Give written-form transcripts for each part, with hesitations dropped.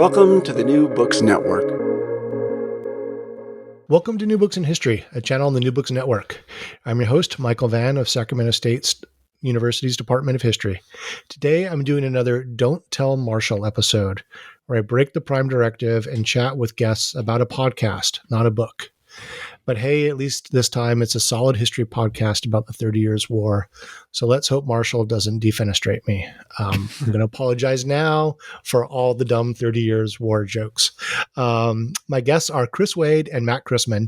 Welcome to the New Books Network. Welcome to New Books in History, a channel on the New Books Network. I'm your host, Michael Vann of Sacramento State University's Department of History. Today, I'm doing another Don't Tell Marshall episode, where I break the Prime Directive and chat with guests about a podcast, not a book. But hey, at least this time it's a solid history podcast about the 30 Years' War. So let's hope Marshall doesn't defenestrate me. I'm going to apologize now for all the dumb 30 Years' War jokes. My guests are Chris Wade and Matt Christman,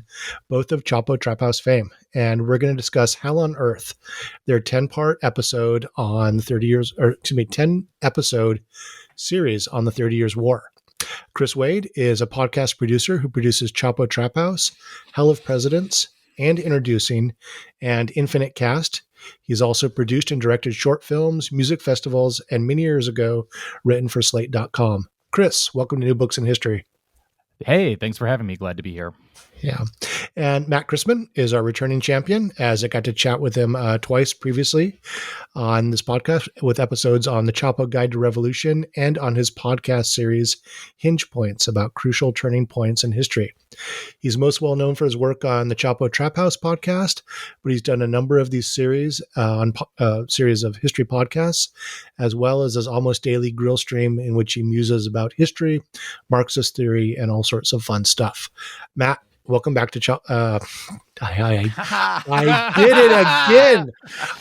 both of Chapo Trap House fame. And we're going to discuss Hell on Earth, their 10-part episode on 10 episode series on the 30 Years' War. Chris Wade is a podcast producer who produces Chapo Trap House, Hell of Presidents, and Introducing, and Infinite Cast. He's also produced and directed short films, music festivals, and many years ago, written for Slate.com. Chris, welcome to New Books in History. Hey, thanks for having me. Glad to be here. Yeah. And Matt Christman is our returning champion, as I got to chat with him twice previously on this podcast with episodes on the Chapo Guide to Revolution and on his podcast series, Hinge Points, about crucial turning points in history. He's most well known for his work on the Chapo Trap House podcast, but he's done a number of these series on series of history podcasts, as well as his almost daily grill stream in which he muses about history, Marxist theory, and all sorts of fun stuff. Matt, welcome back to I did it again.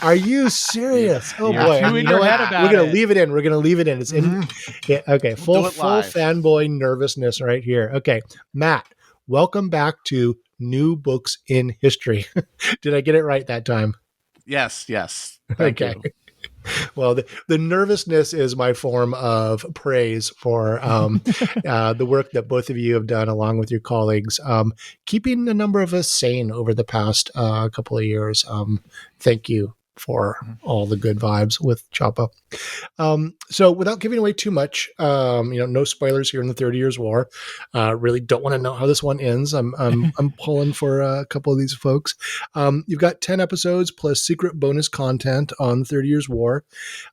Are you serious? Oh boy! You know what? We're gonna leave it in. We're gonna leave it in. It's in. Yeah, okay. Full fanboy nervousness right here. Okay, Matt, welcome back to New Books in History. Did I get it right that time? Yes. Thank you. Well, the nervousness is my form of praise for the work that both of you have done along with your colleagues, keeping a number of us sane over the past couple of years. Thank you for all the good vibes with Chapo. So without giving away too much, no spoilers here in the 30 Years' War. Really don't want to know how this one ends. I'm pulling for a couple of these folks. You've got 10 episodes plus secret bonus content on the 30 Years' War.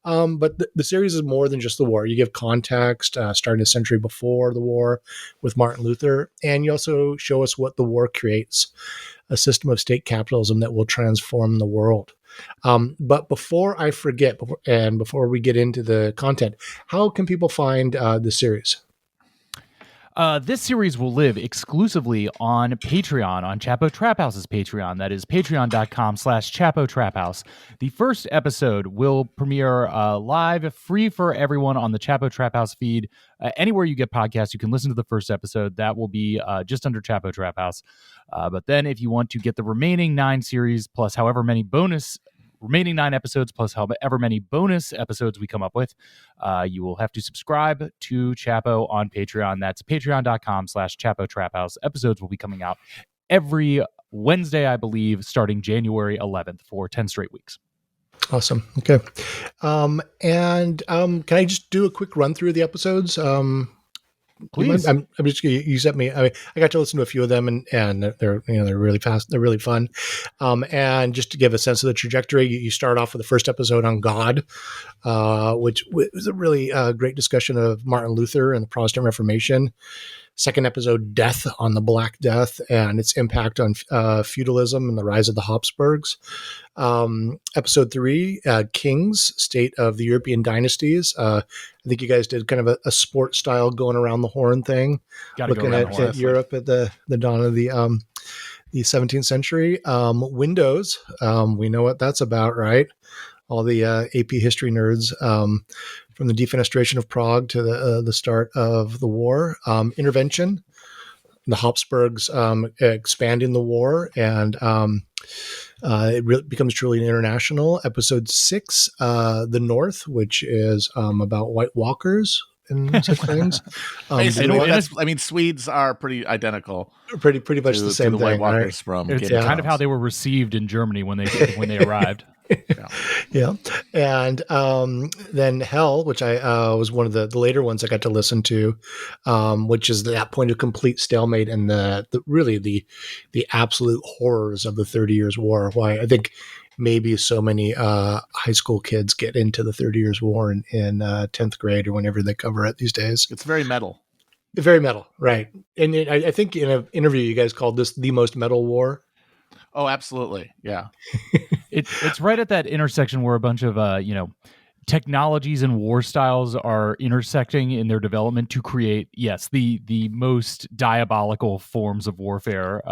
But the series is more than just the war. You give context, starting a century before the war with Martin Luther, and you also show us what the war creates, a system of state capitalism that will transform the world. But before I forget, before we get into the content, how can people find the series? This series will live exclusively on Patreon, on Chapo Trap House's Patreon. That is patreon.com/Chapo Trap House. The first episode will premiere live, free for everyone on the Chapo Trap House feed. Anywhere you get podcasts, you can listen to the first episode. That will be just under Chapo Trap House. But then if you want to get the remaining 9 series plus however many remaining 9 episodes plus however many bonus episodes we come up with, you will have to subscribe to Chapo on Patreon. That's patreon.com/Chapo Trap House. Episodes will be coming out every Wednesday, I believe, starting January 11th for 10 straight weeks. Awesome. Okay. And can I just do a quick run through the episodes? Please. I'm just you sent me. I got to listen to a few of them, and they're really fast. They're really fun. And just to give a sense of the trajectory, you start off with the first episode on God, which was a really great discussion of Martin Luther and the Protestant Reformation. Second episode, Death, on the Black Death and its impact on feudalism and the rise of the Habsburgs. Episode 3, Kings, State of the European Dynasties. I think you guys did kind of a sport style going around the horn thing, looking at Europe at the dawn of the 17th century. Windows, we know what that's about, right? All the AP history nerds, from the defenestration of Prague to the start of the war. Intervention, the Habsburgs expanding the war, and it really becomes truly international. Episode 6, The North, which is about White Walkers and such things. Swedes are pretty identical. Pretty much the same thing. White Walkers, right? From it's kind of how they were received in Germany when they arrived. Yeah. And then Hell, which I was one of the later ones I got to listen to, which is that point of complete stalemate and the absolute horrors of the 30 Years' War. Why I think maybe so many high school kids get into the 30 Years' War in 10th grade or whenever they cover it these days. It's very metal. Very metal, right? And I think in an interview you guys called this the most metal war. Oh, absolutely, yeah. It's right at that intersection where a bunch of technologies and war styles are intersecting in their development to create, yes, the most diabolical forms of warfare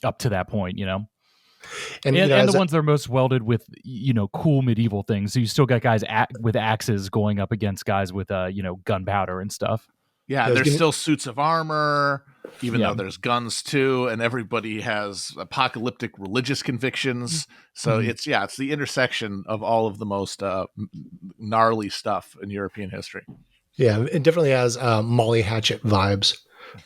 up to that point, and the ones that are most welded with cool medieval things. So you still got guys with axes going up against guys with gunpowder and stuff. Yeah, there's still suits of armor, even though there's guns too, and everybody has apocalyptic religious convictions. So it's the intersection of all of the most gnarly stuff in European history. Yeah, it definitely has Molly Hatchet vibes.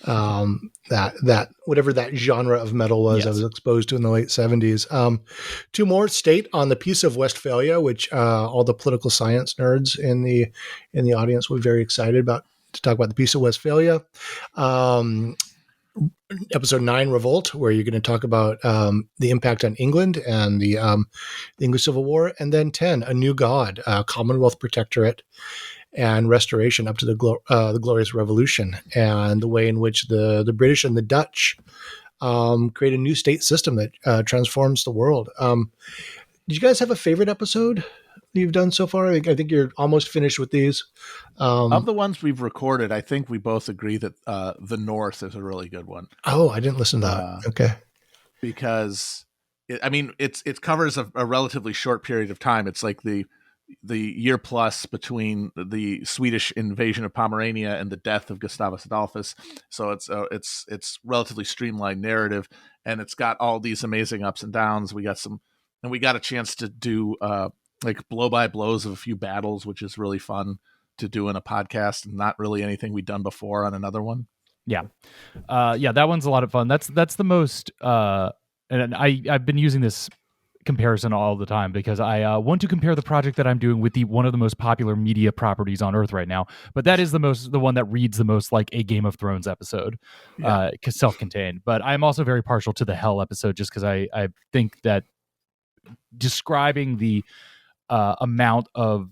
That whatever that genre of metal was, I was exposed to in the late 70s. Two more: State on the Peace of Westphalia, which all the political science nerds in the audience were very excited about to talk about the Peace of Westphalia. Episode 9, Revolt, where you're going to talk about the impact on England and the English Civil War, and then 10, A New God, Commonwealth Protectorate and Restoration up to the Glorious Revolution, and the way in which the British and the Dutch create a new state system that transforms the world. Did you guys have a favorite episode you've done so far? I think you're almost finished with these. Of the ones we've recorded, I think we both agree that The North is a really good one. Oh, I didn't listen to that. Okay. Because, it covers a relatively short period of time. It's like the year plus between the Swedish invasion of Pomerania and the death of Gustavus Adolphus. So it's relatively streamlined narrative, and it's got all these amazing ups and downs. We got a chance to do like blow by blows of a few battles, which is really fun to do in a podcast, and not really anything we'd done before on another one. Yeah. That one's a lot of fun. That's the most, and I've been using this comparison all the time because I want to compare the project that I'm doing with one of the most popular media properties on Earth right now. But that is the one that reads the most like a Game of Thrones episode, self-contained. But I'm also very partial to the Hell episode just because I think that describing the amount of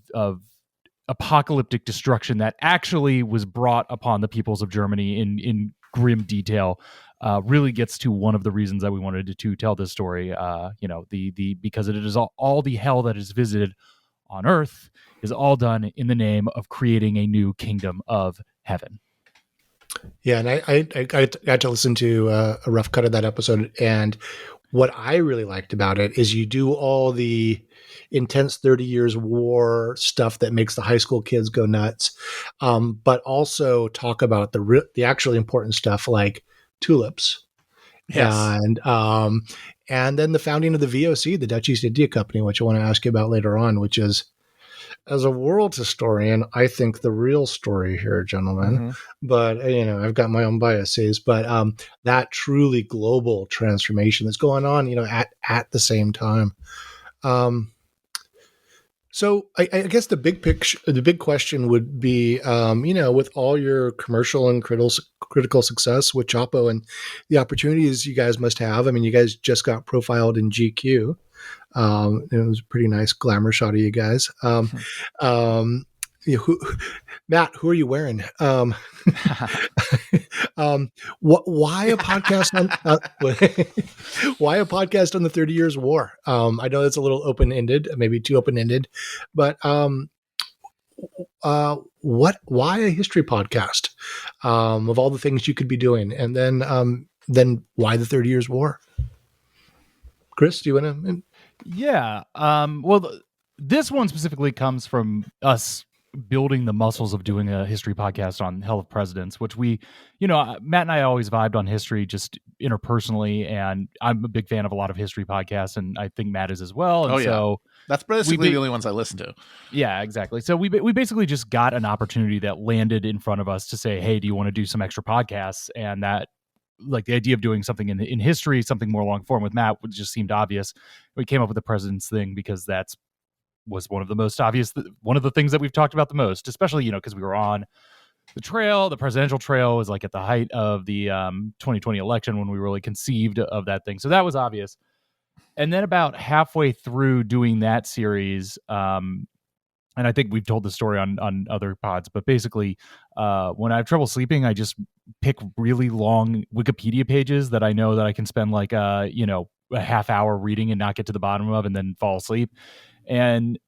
apocalyptic destruction that actually was brought upon the peoples of Germany in grim detail really gets to one of the reasons that we wanted to tell this story. Because it is all the hell that is visited on Earth is all done in the name of creating a new kingdom of heaven. Yeah, and I got to listen to a rough cut of that episode, and what I really liked about it is you do all the intense 30 years war stuff that makes the high school kids go nuts, but also talk about the actually important stuff like tulips. Yes. And then the founding of the VOC, the Dutch East India Company, which I want to ask you about later on, which is, as a world historian, I think the real story here, gentlemen. Mm-hmm. But, I've got my own biases, but that truly global transformation that's going on, at the same time. So I guess the big question would be, with all your commercial and critical success with Chapo and the opportunities you guys must have. I mean, you guys just got profiled in GQ. It was a pretty nice glamour shot of you guys. Matt, who are you wearing? Why a podcast on why a podcast on the 30 Years War? I know that's a little open-ended, maybe too open-ended, but why a history podcast of all the things you could be doing? And then why the 30 Years War? Chris, do you want to? Yeah. This one specifically comes from us building the muscles of doing a history podcast on Hell of Presidents, which we, Matt and I always vibed on history just interpersonally, and I'm a big fan of a lot of history podcasts, and I think Matt is as well. And so that's basically the only ones I listen to. Yeah, exactly. So we basically just got an opportunity that landed in front of us to say, hey, do you want to do some extra podcasts? And that, like, the idea of doing something in history, something more long form with Matt just seemed obvious. We came up with the president's thing because was one of the most obvious, one of the things that we've talked about the most, especially, because we were on the presidential trail was like at the height of the 2020 election when we really conceived of that thing. So that was obvious. And then about halfway through doing that series, and I think we've told the story on other pods, but basically when I have trouble sleeping, I just pick really long Wikipedia pages that I know that I can spend like a half hour reading and not get to the bottom of and then fall asleep. And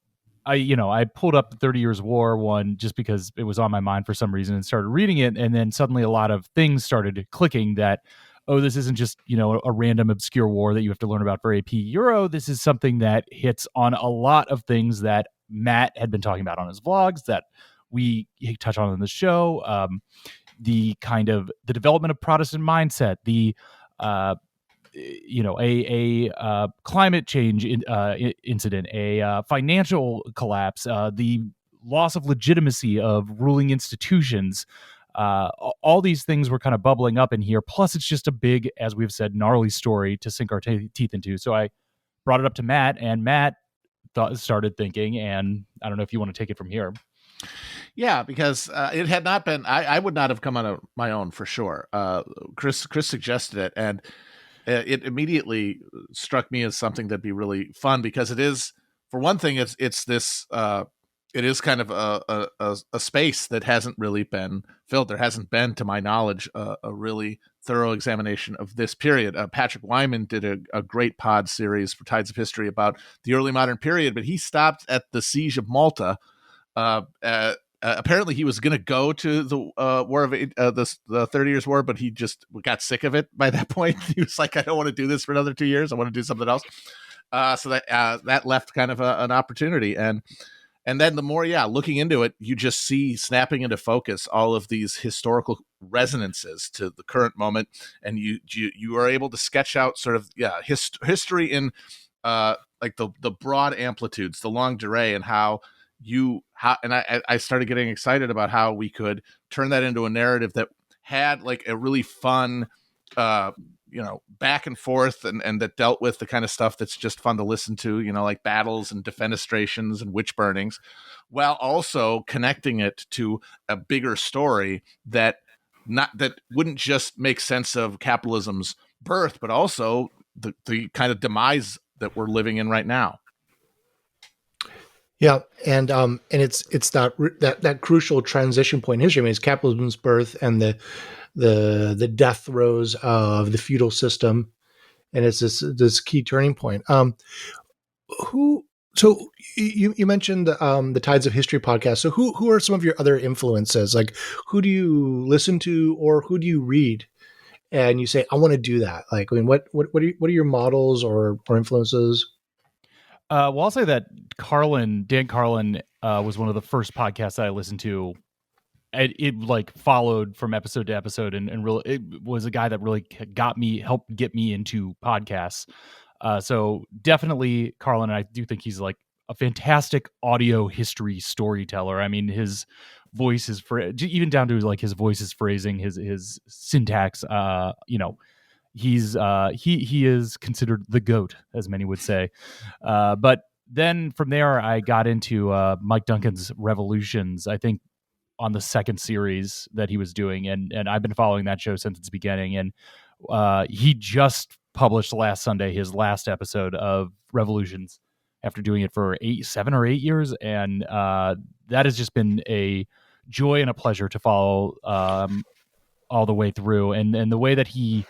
I pulled up the 30 Years War one just because it was on my mind for some reason and started reading it. And then suddenly a lot of things started clicking that, oh, this isn't just, a random obscure war that you have to learn about for AP Euro. This is something that hits on a lot of things that Matt had been talking about on his vlogs that we touch on in the show. The kind of the development of Protestant mindset, the climate change incident, a financial collapse, the loss of legitimacy of ruling institutions. All these things were kind of bubbling up in here. Plus, it's just a big, as we've said, gnarly story to sink our teeth into. So I brought it up to Matt, and Matt started thinking, and I don't know if you want to take it from here. Yeah, because it had not been, I would not have come on my own for sure. Chris suggested it, and it immediately struck me as something that'd be really fun because it is, for one thing, it's this, it is kind of a space that hasn't really been filled. There hasn't been, to my knowledge, a really thorough examination of this period. Patrick Wyman did a great pod series for Tides of History about the early modern period, but he stopped at the Siege of Malta. Apparently he was going to go to the War of the 30 Years War, but he just got sick of it by that point. He was like, I don't want to do this for another 2 years. I want to do something else. So that left kind of an opportunity. And then the more, looking into it, you just see snapping into focus all of these historical resonances to the current moment. And you are able to sketch out sort of, history in like the broad amplitudes, the longue durée, and how I started getting excited about how we could turn that into a narrative that had like a really fun, back and forth and that dealt with the kind of stuff that's just fun to listen to, like battles and defenestrations and witch burnings, while also connecting it to a bigger story that wouldn't just make sense of capitalism's birth, but also the kind of demise that we're living in right now. Yeah, and it's that crucial transition point in history. I mean, it's capitalism's birth and the death throes of the feudal system, and it's this key turning point. So you mentioned the Tides of History podcast. So who are some of your other influences? Like, who do you listen to or who do you read? And you say, I want to do that. Like, I mean, what are your models or influences? Well, I'll say that Dan Carlin was one of the first podcasts that I listened to. It like followed from episode to episode, and really, it was a guy that really helped get me into podcasts. So definitely Carlin, and I do think he's like a fantastic audio history storyteller. I mean, his voice is even down to like his voice's phrasing, his syntax. He is considered the GOAT, as many would say. But then from there, I got into Mike Duncan's Revolutions, I think on the second series that he was doing. And I've been following that show since its beginning. And he just published last Sunday his last episode of Revolutions after doing it for 7 or 8 years. And that has just been a joy and a pleasure to follow all the way through. And the way that he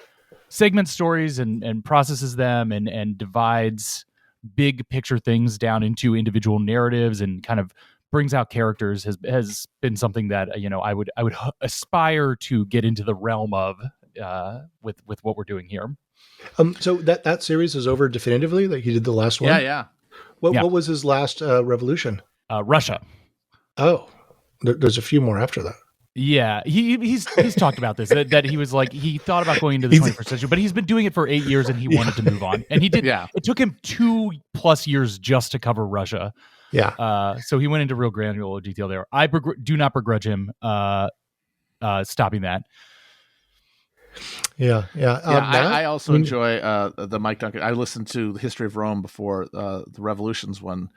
segments stories and processes them and divides big picture things down into individual narratives and kind of brings out characters has been something that I would aspire to get into the realm of with what we're doing here. So that series is over definitively. Like, he did the last one. Yeah. What was his last revolution? Russia. Oh, there's a few more after that. Yeah, he's talked about this, that he was like, he thought about going into the 21st century, but he's been doing it for 8 years and he wanted to move on. And he did. Yeah. It took him 2+ years just to cover Russia. Yeah. So he went into real granular detail there. I do not begrudge him stopping that. Yeah. I also enjoy the Mike Duncan. I listened to the History of Rome before the Revolutions one.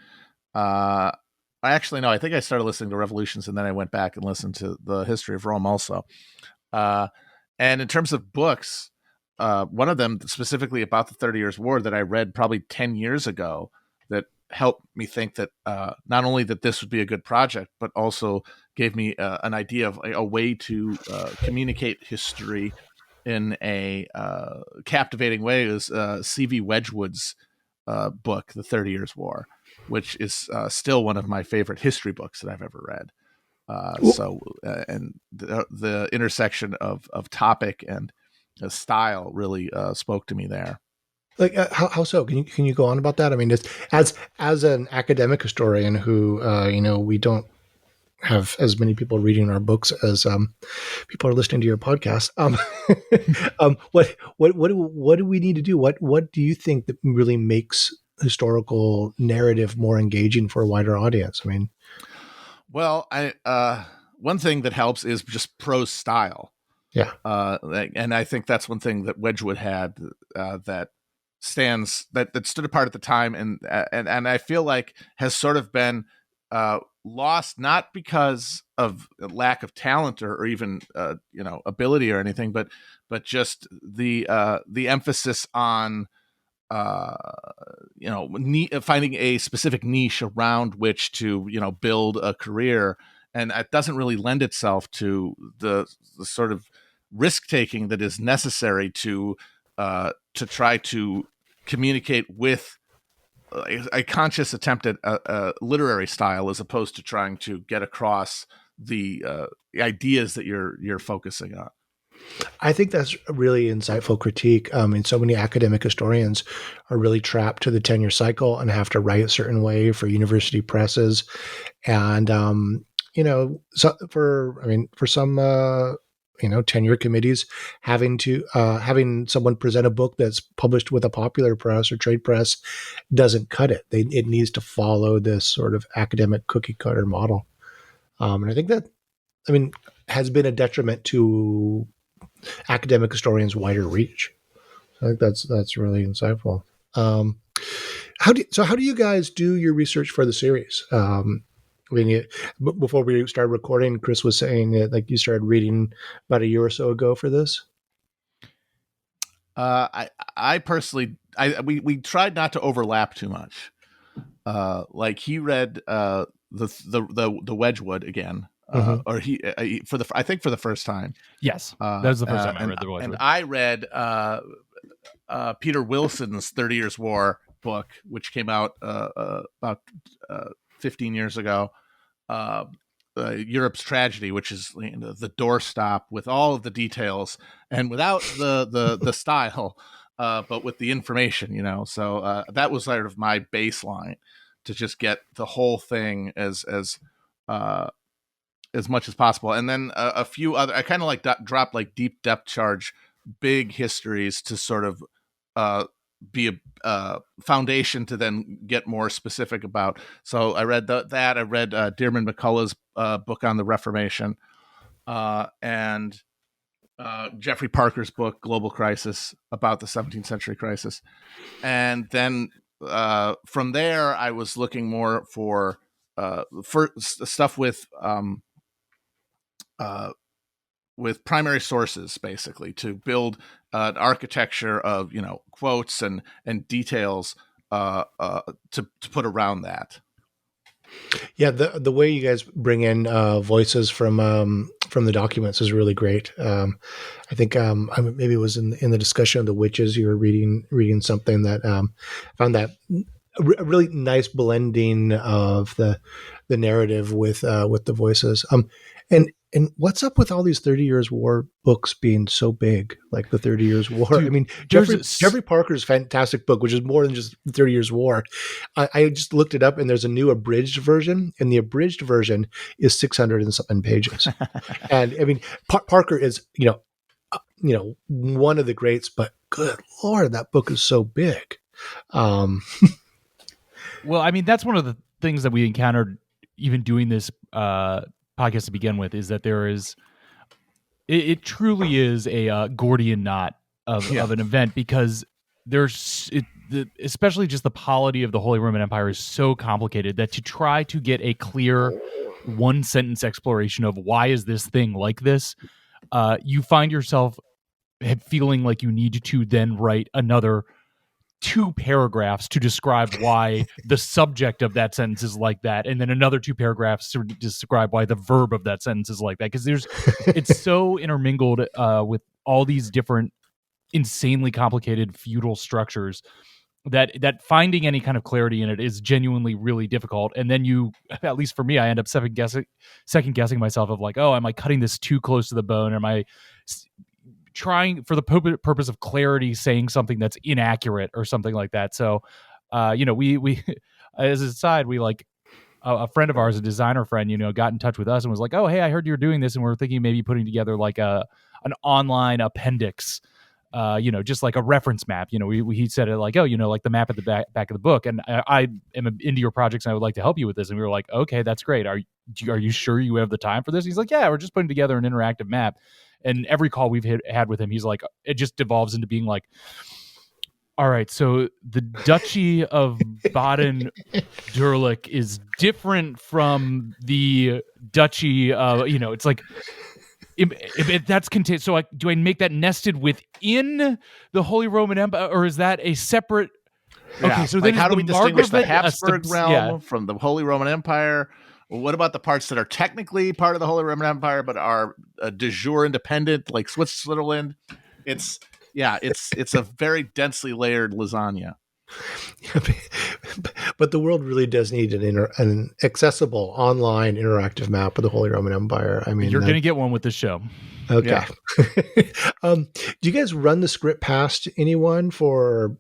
I think I started listening to Revolutions and then I went back and listened to the History of Rome also. And in terms of books, one of them specifically about the 30 Years War that I read probably 10 years ago that helped me think that not only that this would be a good project, but also gave me an idea of a way to communicate history in a captivating way. Is C.V. Wedgwood's book, The 30 Years' War, which is still one of my favorite history books that I've ever read. And the intersection of topic and style really spoke to me there. Like how so? Can you go on about that? I mean, as an academic historian who we don't have as many people reading our books as people are listening to your podcast. What do we need to do? What do you think that really makes historical narrative more engaging for a wider audience? I mean, well, one thing that helps is just prose style. Yeah, and I think that's one thing that Wedgwood had that stood apart at the time, and I feel like has sort of been lost, not because of lack of talent or even ability or anything, but just the emphasis on finding a specific niche around which to build a career, and it doesn't really lend itself to the sort of risk taking that is necessary to try to communicate with a conscious attempt at a literary style, as opposed to trying to get across the ideas that you're focusing on. I think that's a really insightful critique. And so many academic historians are really trapped to the tenure cycle and have to write a certain way for university presses. And, for some, tenure committees, having someone present a book that's published with a popular press or trade press doesn't cut it. It needs to follow this sort of academic cookie cutter model. And I think that, has been a detriment to academic historians' wider reach. I think that's really insightful. How do you guys do your research for the series? Before we started recording, Chris was saying that you started reading about a year or so ago for this. I personally, we tried not to overlap too much. He read the Wedgwood again. Or I think for the first time. Yes, that was the first time I read the Wedgwood. And I read Peter Wilson's 30 Years' War book, which came out about 15 years ago. Europe's Tragedy, which is the doorstop with all of the details and without the style, but with the information. So that was sort of my baseline to just get the whole thing as much as possible. And then a few other, I kind of dropped deep depth charge, big histories to sort of be a foundation to then get more specific about. So I read that. I read Dearman McCullough's book on the Reformation, and Jeffrey Parker's book, Global Crisis, about the 17th century crisis. And then from there, I was looking more for stuff with primary sources, basically, to build an architecture of quotes and details to put around that. Yeah, the way you guys bring in voices from the documents is really great. I think maybe it was in the discussion of the witches, you were reading something that found that a really nice blending of the narrative with the voices. And what's up with all these 30 Years' War books being so big, like the 30 Years' War? Dude, Jeffrey Parker's fantastic book, which is more than just 30 Years' War. I just looked it up, and there's a new abridged version, and the abridged version is 600 and something pages. And Parker is, one of the greats, but good Lord, that book is so big. Well, that's one of the things that we encountered even doing this podcast to begin with, is that it truly is a Gordian knot of an event, because especially just the polity of the Holy Roman Empire is so complicated that to try to get a clear one sentence exploration of why is this thing like this, you find yourself feeling like you need to then write another 2 paragraphs to describe why the subject of that sentence is like that, and then another 2 paragraphs to describe why the verb of that sentence is like that, because it's so intermingled with all these different insanely complicated feudal structures that finding any kind of clarity in it is genuinely really difficult. And then you, at least for me, I end up second guessing myself of like, oh, am I cutting this too close to the bone? Am I trying for the purpose of clarity saying something that's inaccurate or something like that? So we as a side, we like a friend of ours, a designer friend, got in touch with us and was like, oh, hey, I heard you were doing this, and we're thinking maybe putting together like an online appendix, just like a reference map. He said it like, oh, like the map at the back of the book, and I am into your projects and I would like to help you with this. And we were like, okay, that's great. Are you sure you have the time for this? He's like, yeah, we're just putting together an interactive map. And every call we've had with him, he's like, it just devolves into being like, all right, so the Duchy of Baden-Durlach is different from the Duchy of, it's like, if that's contained. So do I make that nested within the Holy Roman Empire, or is that a separate? Yeah. Okay, so then how do we distinguish the Habsburg realm from the Holy Roman Empire? Well, what about the parts that are technically part of the Holy Roman Empire but are de jure independent, like Switzerland? It's a very densely layered lasagna. But the world really does need an accessible online interactive map of the Holy Roman Empire. I mean, you're going to get one with this show. Okay. Yeah. Do you guys run the script past anyone for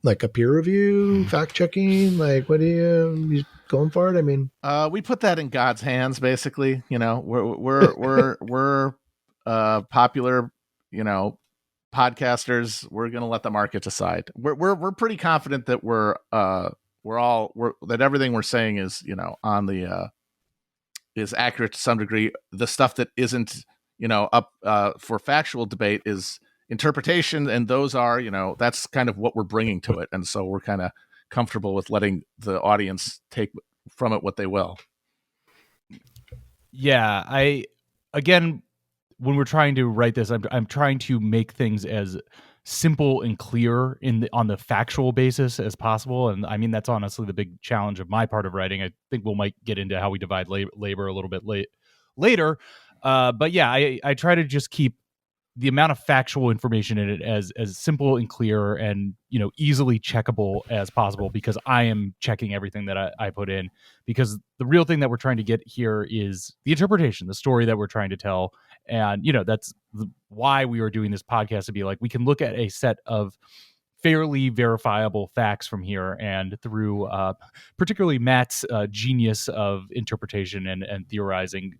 like a peer review, fact checking? Like, what are you going for it? I mean, we put that in God's hands, basically. We're popular, podcasters. We're going to let the market decide. We're pretty confident that that everything we're saying is, on the is accurate to some degree. The stuff that isn't, up for factual debate is interpretation, and those are, that's kind of what we're bringing to it. And so we're kind of comfortable with letting the audience take from it what they will. Yeah, again, when we're trying to write this, I'm trying to make things as simple and clear on the factual basis as possible. And I mean, that's honestly the big challenge of my part of writing. I think we might get into how we divide labor a little bit later. But yeah, I try to just keep the amount of factual information in it as simple and clear and, easily checkable as possible, because I am checking everything that I put in, because the real thing that we're trying to get here is the interpretation, the story that we're trying to tell. And, that's why we are doing this podcast, to be like, we can look at a set of fairly verifiable facts from here, and through particularly Matt's genius of interpretation and theorizing,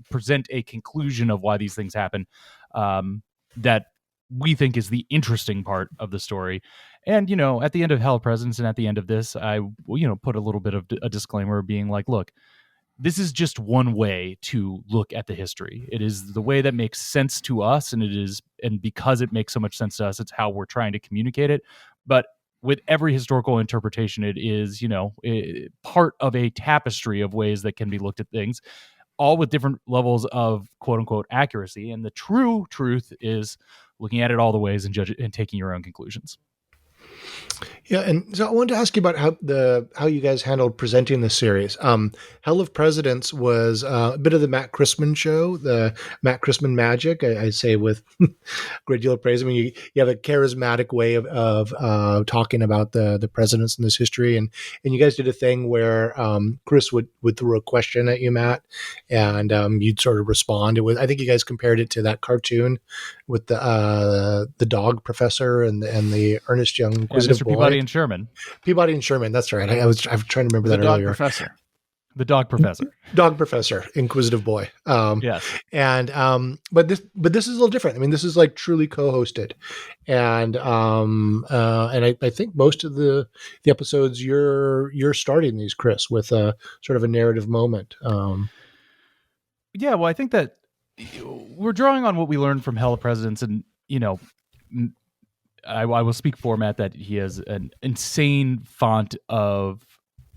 present a conclusion of why these things happen that we think is the interesting part of the story. And, at the end of Hell of Presidents and at the end of this, I, put a little bit of a disclaimer being like, look, this is just one way to look at the history. It is the way that makes sense to us, and because it makes so much sense to us, it's how we're trying to communicate it. But with every historical interpretation, it is, part of a tapestry of ways that can be looked at things, all with different levels of quote unquote accuracy. And the true truth is looking at it all the ways and judge it and taking your own conclusions. Yeah, and so I wanted to ask you about how you guys handled presenting the series. Hell of Presidents was a bit of the Matt Christman show, the Matt Christman magic. I say with a great deal of praise. I mean, you have a charismatic way of talking about the presidents in this history, and you guys did a thing where Chris would throw a question at you, Matt, and you'd sort of respond. I think you guys compared it to that cartoon with the dog professor and the earnest young inquisitive boy. Peabody and Sherman. Peabody and Sherman, that's right. I'm trying to remember that earlier. The dog professor. Dog professor, inquisitive boy. Yes. And but this is a little different. I mean, this is like truly co-hosted, and I think most of the episodes you're starting these, Chris, with a sort of a narrative moment. Yeah, well, I think that we're drawing on what we learned from Hell of Presidents, and I will speak for Matt that he has an insane font of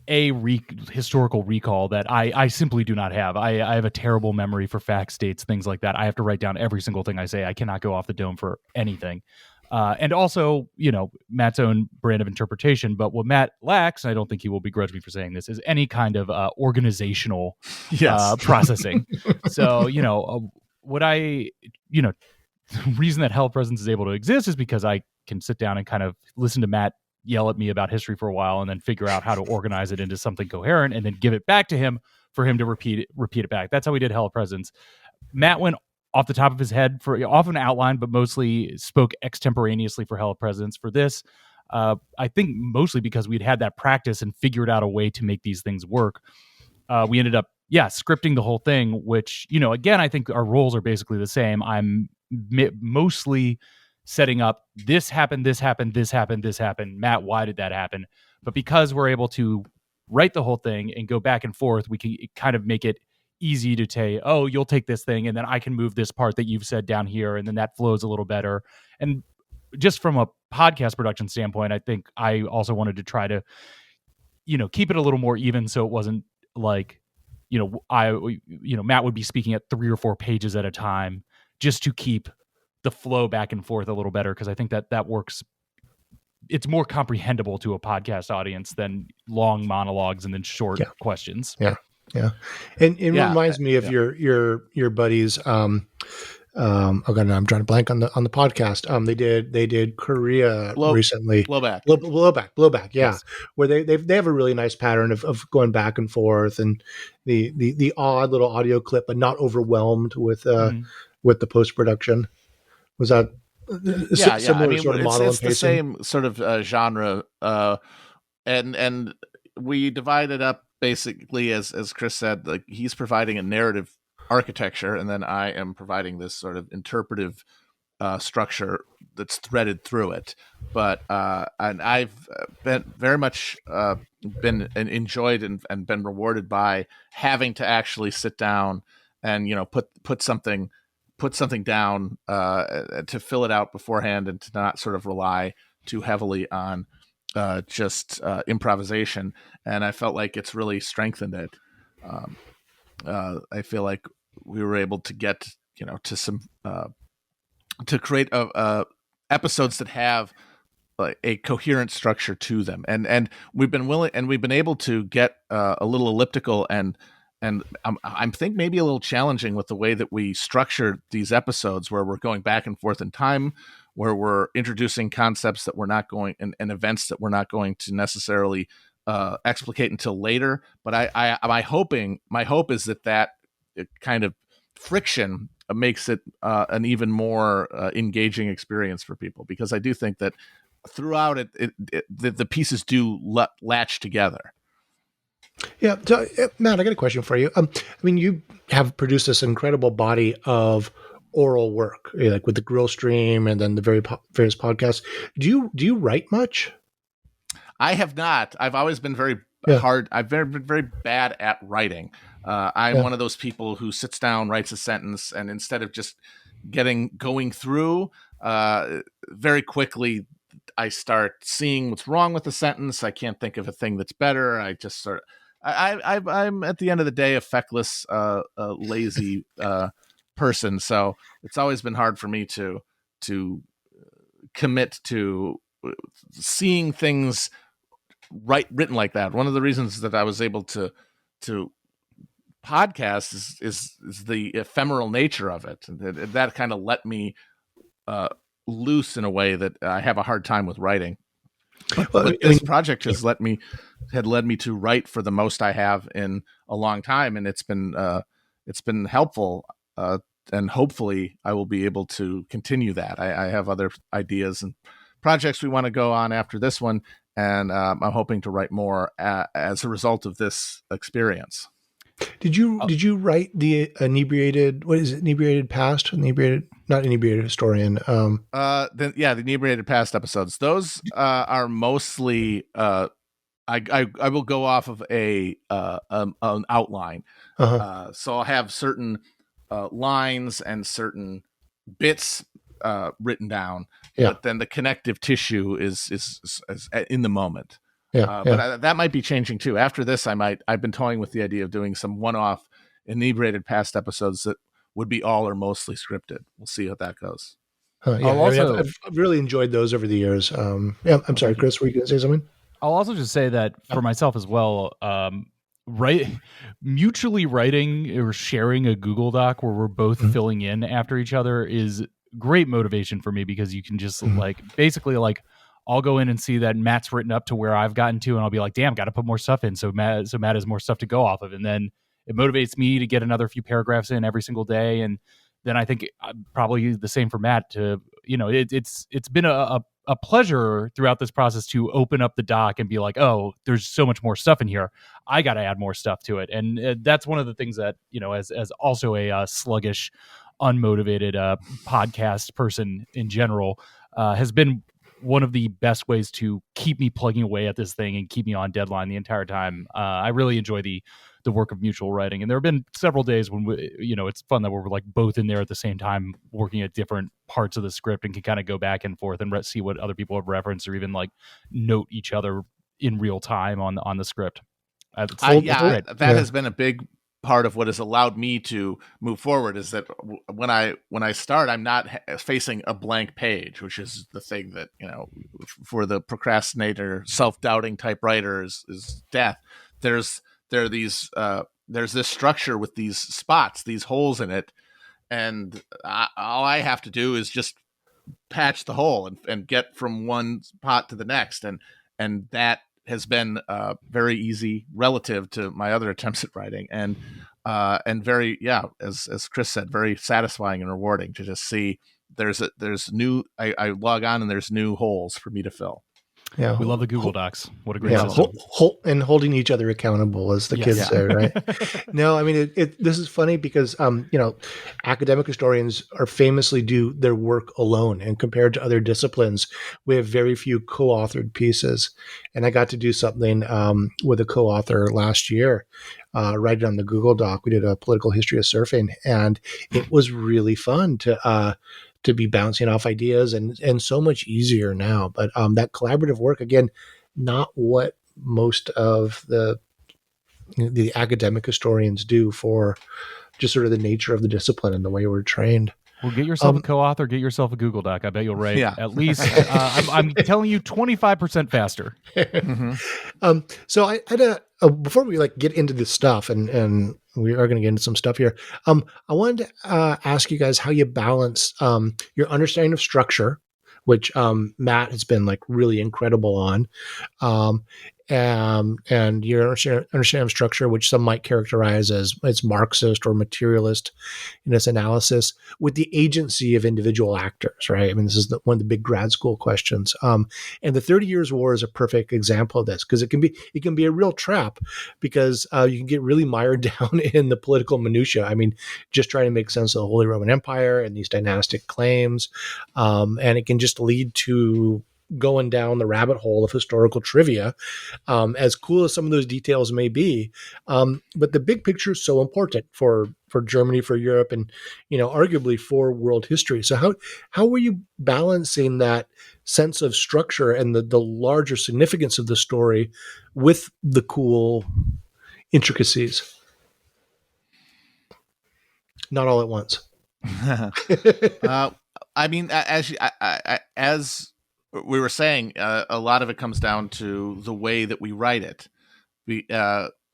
historical recall that I simply do not have. I have a terrible memory for facts, dates, things like that. I have to write down every single thing I say. I cannot go off the dome for anything. And also, Matt's own brand of interpretation. But what Matt lacks, and I don't think he will begrudge me for saying this, is any kind of organizational Yes. processing. So, what I, the reason that Hell Presence is able to exist is because I can sit down and kind of listen to Matt yell at me about history for a while and then figure out how to organize it into something coherent and then give it back to him for him to repeat it back. That's how we did Hell Presence. Matt went off the top of his head for often outline, but mostly spoke extemporaneously for Hell Presence. For this, I think mostly because we'd had that practice and figured out a way to make these things work. We ended up, scripting the whole thing, which, again, I think our roles are basically the same. I'm mostly setting up this happened. Matt, why did that happen? But because we're able to write the whole thing and go back and forth, we can kind of make it easy to say, oh, you'll take this thing and then I can move this part that you've said down here, and then that flows a little better. And just from a podcast production standpoint, I think I also wanted to try to, keep it a little more even, so it wasn't like, Matt would be speaking at 3 or 4 pages at a time, just to keep the flow back and forth a little better, because I think that works. It's more comprehensible to a podcast audience than long monologues and then short questions. Yeah. And it reminds me of your buddies. I'm trying to blank on the podcast. They did Korea recently. Blowback. Yeah, yes. Where they have a really nice pattern of going back and forth, and the odd little audio clip, but not overwhelmed with the post production. Was that similar? I mean, sort of model it's the same sort of genre, and we divided up basically as Chris said, like he's providing a narrative architecture, and then I am providing this sort of interpretive structure that's threaded through it. But and I've been very much been enjoyed and been rewarded by having to actually sit down and put something down to fill it out beforehand, and to not sort of rely too heavily on just improvisation. And I felt like it's really strengthened it. I feel like we were able to get to some to create episodes that have like a coherent structure to them, and we've been able to get a little elliptical and I think maybe a little challenging with the way that we structure these episodes, where we're going back and forth in time, where we're introducing concepts that we're not going and events that we're not going to necessarily explicate until later. But my hope is that kind of friction makes it an even more engaging experience for people, because I do think that throughout the pieces do latch together. Yeah, so, Matt, I got a question for you. I mean, you have produced this incredible body of oral work, like with the Grill Stream and then the various podcasts. Do you write much? I have not. I've always been very hard. I've been very bad at writing. I'm one of those people who sits down, writes a sentence, and instead of just going through very quickly, I start seeing what's wrong with the sentence. I can't think of a thing that's better. I just sort of, I'm at the end of the day a feckless, lazy person. So it's always been hard for me to commit to seeing things written like that. One of the reasons that I was able to podcast is the ephemeral nature of it. And that kind of let me loose in a way that I have a hard time with writing. But this project has led me to write for the most I have in a long time, and it's been helpful. And hopefully I will be able to continue that. I have other ideas and projects we want to go on after this one, and I'm hoping to write more as a result of this experience. Did you write the inebriated? What is it? Inebriated past? Not inebriated historian. The inebriated past episodes. Those are mostly. I will go off of an outline. So I'll have certain lines and certain bits written down, but then the connective tissue is in the moment. But that might be changing too. After this, I've been toying with the idea of doing some one-off inebriated past episodes that would be all or mostly scripted. We'll see how that goes. Yeah, I'll also, I've really enjoyed those over the years. Yeah, I'm sorry, Chris, were you going to say something? I'll also just say that for myself as well, mutually writing or sharing a Google Doc where we're both filling in after each other is great motivation for me, because you can just basically I'll go in and see that Matt's written up to where I've gotten to, and I'll be like, damn, got to put more stuff in. So Matt has more stuff to go off of. And then it motivates me to get another few paragraphs in every single day. And then I think probably the same for Matt to, it's been a pleasure throughout this process to open up the doc and be like, oh, there's so much more stuff in here. I got to add more stuff to it. And that's one of the things that, as also a sluggish, unmotivated podcast person in general, has been one of the best ways to keep me plugging away at this thing and keep me on deadline the entire time. I really enjoy the work of mutual writing. And there have been several days when it's fun that we're like both in there at the same time, working at different parts of the script, and can kind of go back and forth and see what other people have referenced, or even like note each other in real time on the script. That has been a big part of what has allowed me to move forward, is that when I start, I'm not facing a blank page, which is the thing that, for the procrastinator, self-doubting type writer is death. There's this structure with these spots, these holes in it, and all I have to do is just patch the hole and get from one spot to the next, and that has been very easy relative to my other attempts at writing, and very, as Chris said, very satisfying and rewarding to just see there's new. I log on and there's new holes for me to fill. Yeah, we love the Google Docs. What a great system. And holding each other accountable, as the kids say, right? No, I mean, this is funny because academic historians are famously do their work alone, and compared to other disciplines, we have very few co-authored pieces. And I got to do something with a co-author last year, write it on the Google Doc. We did a political history of surfing, and it was really fun to be bouncing off ideas, and so much easier now. But that collaborative work, again, not what most of the academic historians do, for just sort of the nature of the discipline and the way we're trained. Well, get yourself a co-author, get yourself a Google Doc. I bet you'll write at least, I'm telling you, 25% faster. So I had before we get into this stuff, and we are going to get into some stuff here. I wanted to ask you guys how you balance your understanding of structure, which Matt has been really incredible on, and your understanding of structure, which some might characterize as Marxist or materialist in its analysis, with the agency of individual actors, right? I mean, this is one of the big grad school questions. And the 30 Years' War is a perfect example of this, because it can be a real trap, because you can get really mired down in the political minutia. I mean, just trying to make sense of the Holy Roman Empire and these dynastic claims, and it can just lead to going down the rabbit hole of historical trivia, as cool as some of those details may be. But the big picture is so important for Germany, for Europe, and, arguably for world history. So how were you balancing that sense of structure and the larger significance of the story with the cool intricacies? Not all at once. I mean, as we were saying, a lot of it comes down to the way that we write it.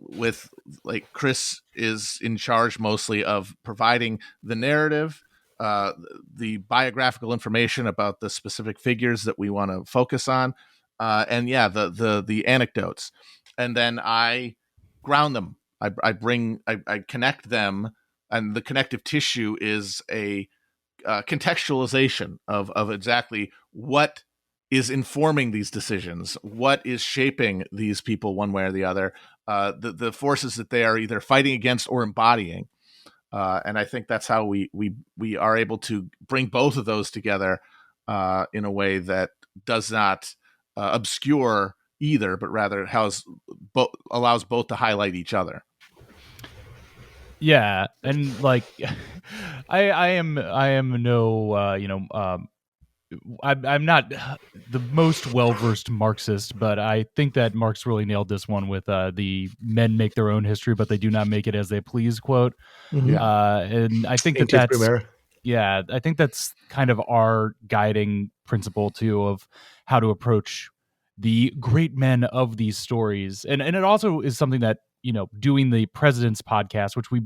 With Chris is in charge mostly of providing the narrative, the biographical information about the specific figures that we want to focus on, and the anecdotes, and then I ground them. I connect them, and the connective tissue is a contextualization of exactly what is informing these decisions, what is shaping these people one way or the other, the forces that they are either fighting against or embodying. And I think that's how we are able to bring both of those together in a way that does not obscure either, but rather allows both to highlight each other. Yeah, and I am no I'm not the most well-versed Marxist, but I think that Marx really nailed this one with the "men make their own history, but they do not make it as they please" quote. And I think that's Yeah, I think that's kind of our guiding principle too of how to approach the great men of these stories. And it also is something that, doing the President's podcast, which we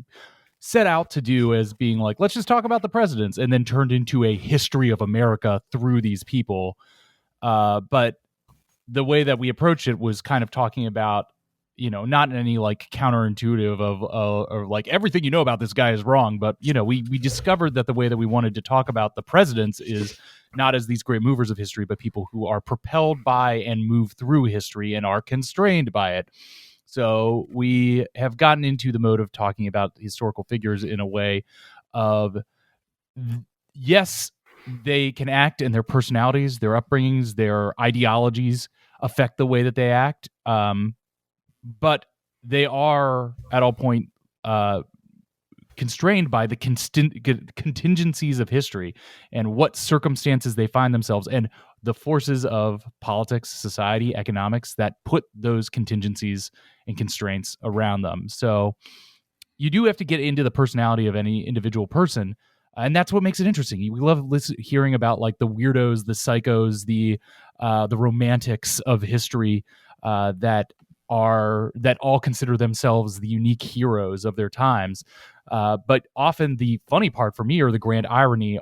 set out to do as being like, let's just talk about the presidents, and then turned into a history of America through these people. But the way that we approached it was kind of talking about, not in any like counterintuitive of or like everything about this guy is wrong, but we discovered that the way that we wanted to talk about the presidents is not as these great movers of history, but people who are propelled by and move through history and are constrained by it. So we have gotten into the mode of talking about historical figures in a way of, yes, they can act, and their personalities, their upbringings, their ideologies affect the way that they act. But they are at all point constrained by the contingencies of history and what circumstances they find themselves and the forces of politics, society, economics that put those contingencies and constraints around them. So you do have to get into the personality of any individual person. And that's what makes it interesting. We love hearing about like the weirdos, the psychos, the romantics of history that all consider themselves the unique heroes of their times. But often the funny part for me, or the grand ironies,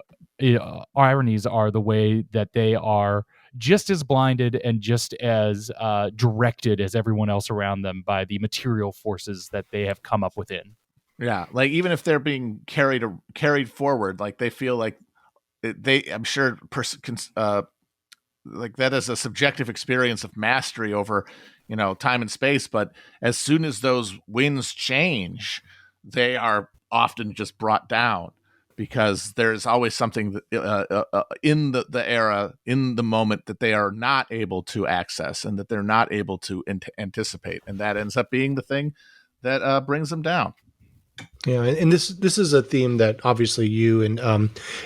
are the way that they are just as blinded and just as directed as everyone else around them by the material forces that they have come up within. Yeah, like even if they're being carried forward, like they feel like I'm sure, like that is a subjective experience of mastery over, time and space. But as soon as those winds change, they are often just brought down because there's always something in the era, in the moment, that they are not able to access and that they're not able to anticipate, and that ends up being the thing that brings them down. Yeah, and this is a theme that obviously you and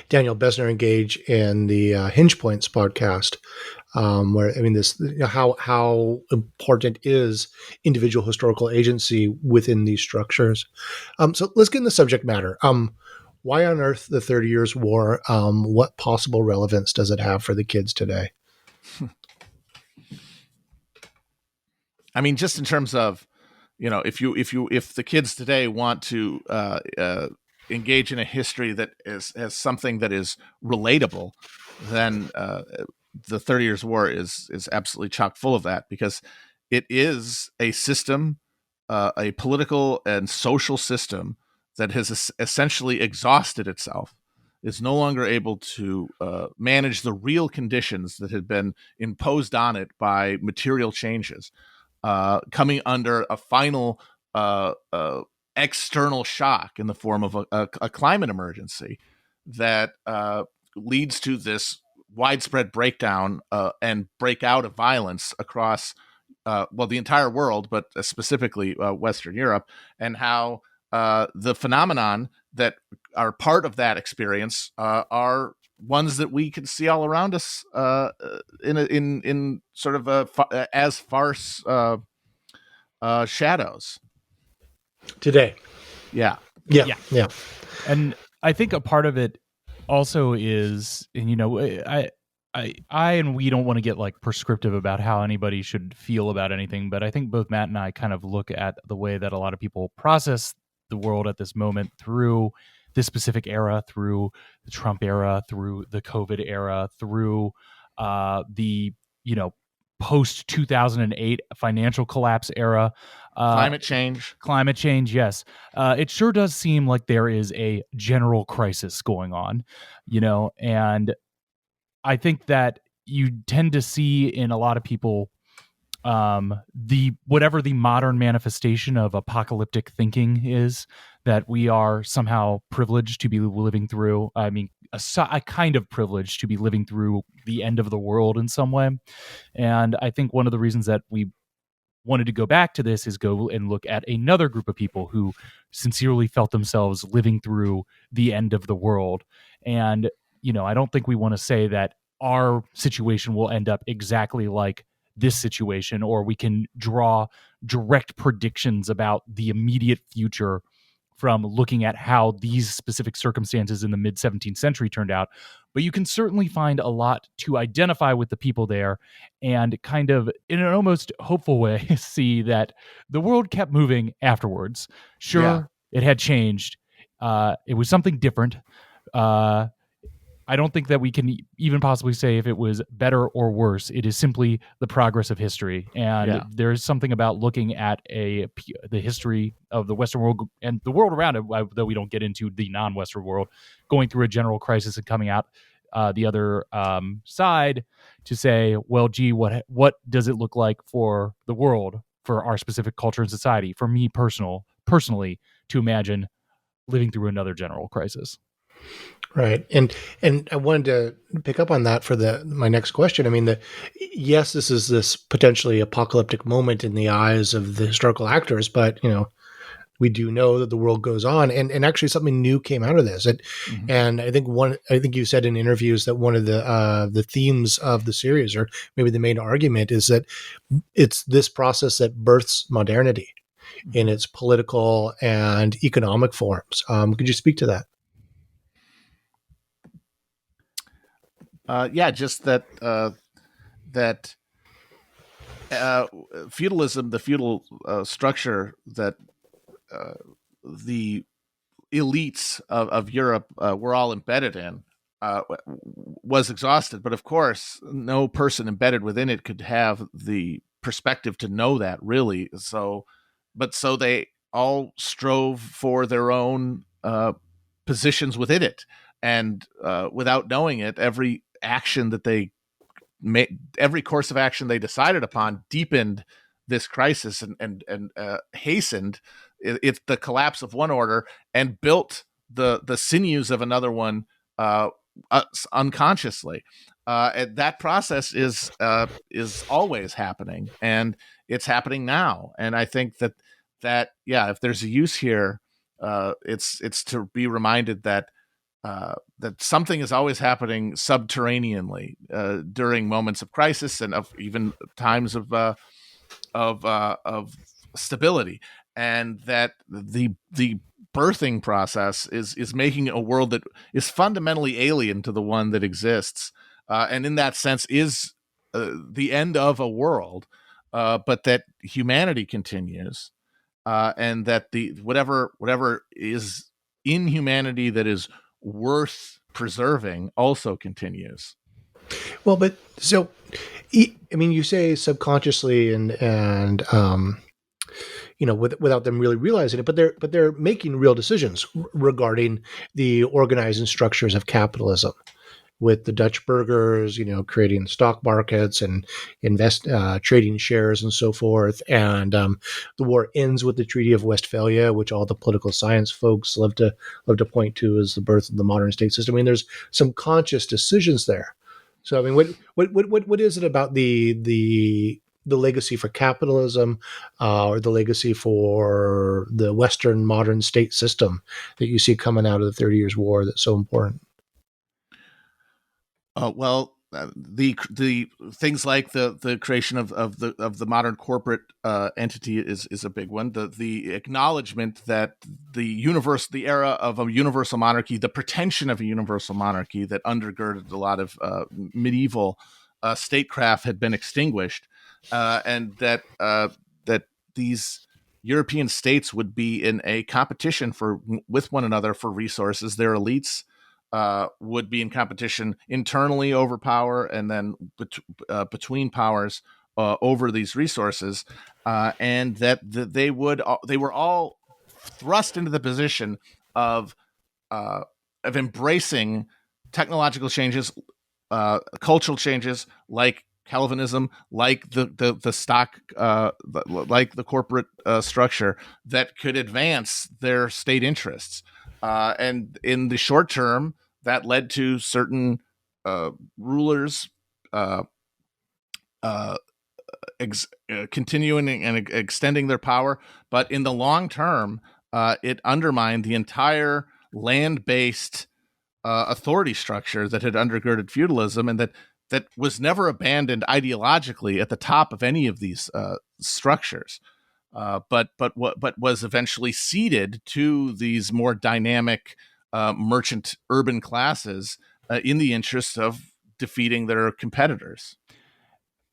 Daniel Besner engage in the Hinge Points podcast, where this how important is individual historical agency within these structures. So let's get in the subject matter. Why on earth the 30 Years' War? What possible relevance does it have for the kids today? I mean, just in terms of, if the kids today want to engage in a history that has something that is relatable, then the 30 Years' War is absolutely chock full of that, because it is a system, a political and social system that has essentially exhausted itself, is no longer able to manage the real conditions that had been imposed on it by material changes, coming under a final external shock in the form of a climate emergency that leads to this widespread breakdown and breakout of violence across the entire world, but specifically Western Europe, and how the phenomenon that are part of that experience are ones that we can see all around us in sort of as farce shadows Today. Yeah. And I think a part of it also is, and I and we don't want to get like prescriptive about how anybody should feel about anything, but I think both Matt and I kind of look at the way that a lot of people process the world at this moment through this specific era, through the Trump era, through the COVID era, through the post 2008 financial collapse era, climate change. Yes, it sure does seem like there is a general crisis going on, and I think that you tend to see in a lot of people the whatever the modern manifestation of apocalyptic thinking is, that we are somehow privileged to be living through. I mean, a kind of privilege to be living through the end of the world in some way. And I think one of the reasons that we wanted to go back to this is go and look at another group of people who sincerely felt themselves living through the end of the world. And, I don't think we want to say that our situation will end up exactly like this situation, or we can draw direct predictions about the immediate future from looking at how these specific circumstances in the mid 17th century turned out. But you can certainly find a lot to identify with the people there and kind of, in an almost hopeful way, see that the world kept moving afterwards. Sure, it had changed. It was something different. I don't think that we can even possibly say if it was better or worse. It is simply the progress of history. And there's something about looking at the history of the Western world and the world around it, though we don't get into the non-Western world, going through a general crisis and coming out the other side to say, well, gee, what does it look like for the world, for our specific culture and society, for me personally, to imagine living through another general crisis. Right. And I wanted to pick up on that for my next question. I mean, yes, this is this potentially apocalyptic moment in the eyes of the historical actors, but, we do know that the world goes on, and actually something new came out of this. And I think you said in interviews that one of the themes of the series, or maybe the main argument, is that it's this process that births modernity in its political and economic forms. Could you speak to that? Just that feudalism, the feudal structure that the elites of Europe were all embedded in, was exhausted. But of course, no person embedded within it could have the perspective to know that, really. So they all strove for their own positions within it, and without knowing it, every action that they made, every course of action they decided upon, deepened this crisis and hastened it's the collapse of one order and built the sinews of another one unconsciously. And that process is always happening, and it's happening now. And I think that if there's a use here, it's to be reminded that something is always happening subterraneanly during moments of crisis and of even times of stability, and that the birthing process is making a world that is fundamentally alien to the one that exists, and in that sense is the end of a world, but that humanity continues, and that the whatever is in humanity that is worth preserving also continues. Well, but so, I mean, you say subconsciously and without them really realizing it, but they're making real decisions regarding the organizing structures of capitalism, with the Dutch burghers, creating stock markets and trading shares and so forth. And the war ends with the Treaty of Westphalia, which all the political science folks love to point to as the birth of the modern state system. I mean, there's some conscious decisions there. So, I mean, what is it about the legacy for capitalism, or the legacy for the Western modern state system that you see coming out of the 30 Years' War that's so important? The things like the creation of the modern corporate entity is a big one. The acknowledgement that the era of a universal monarchy, the pretension of a universal monarchy that undergirded a lot of medieval statecraft had been extinguished, and that these European states would be in a competition with one another for resources. Their elites would be in competition internally over power, and then between powers over these resources, and that they were all thrust into the position of embracing technological changes, cultural changes like Calvinism, like the stock, like the corporate structure that could advance their state interests, and in the short term, that led to certain rulers continuing and extending their power. But in the long term, it undermined the entire land-based authority structure that had undergirded feudalism, and that was never abandoned ideologically at the top of any of these structures. but was eventually ceded to these more dynamic merchant urban classes in the interest of defeating their competitors.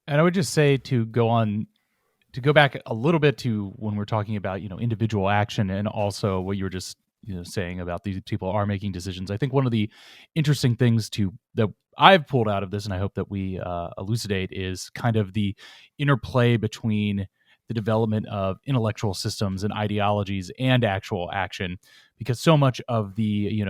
And I would just say to go back a little bit to when we're talking about individual action, and also what you were just saying about these people are making decisions. I think one of the interesting things that I've pulled out of this, and I hope that we elucidate, is kind of the interplay between the development of intellectual systems and ideologies and actual action, because so much of the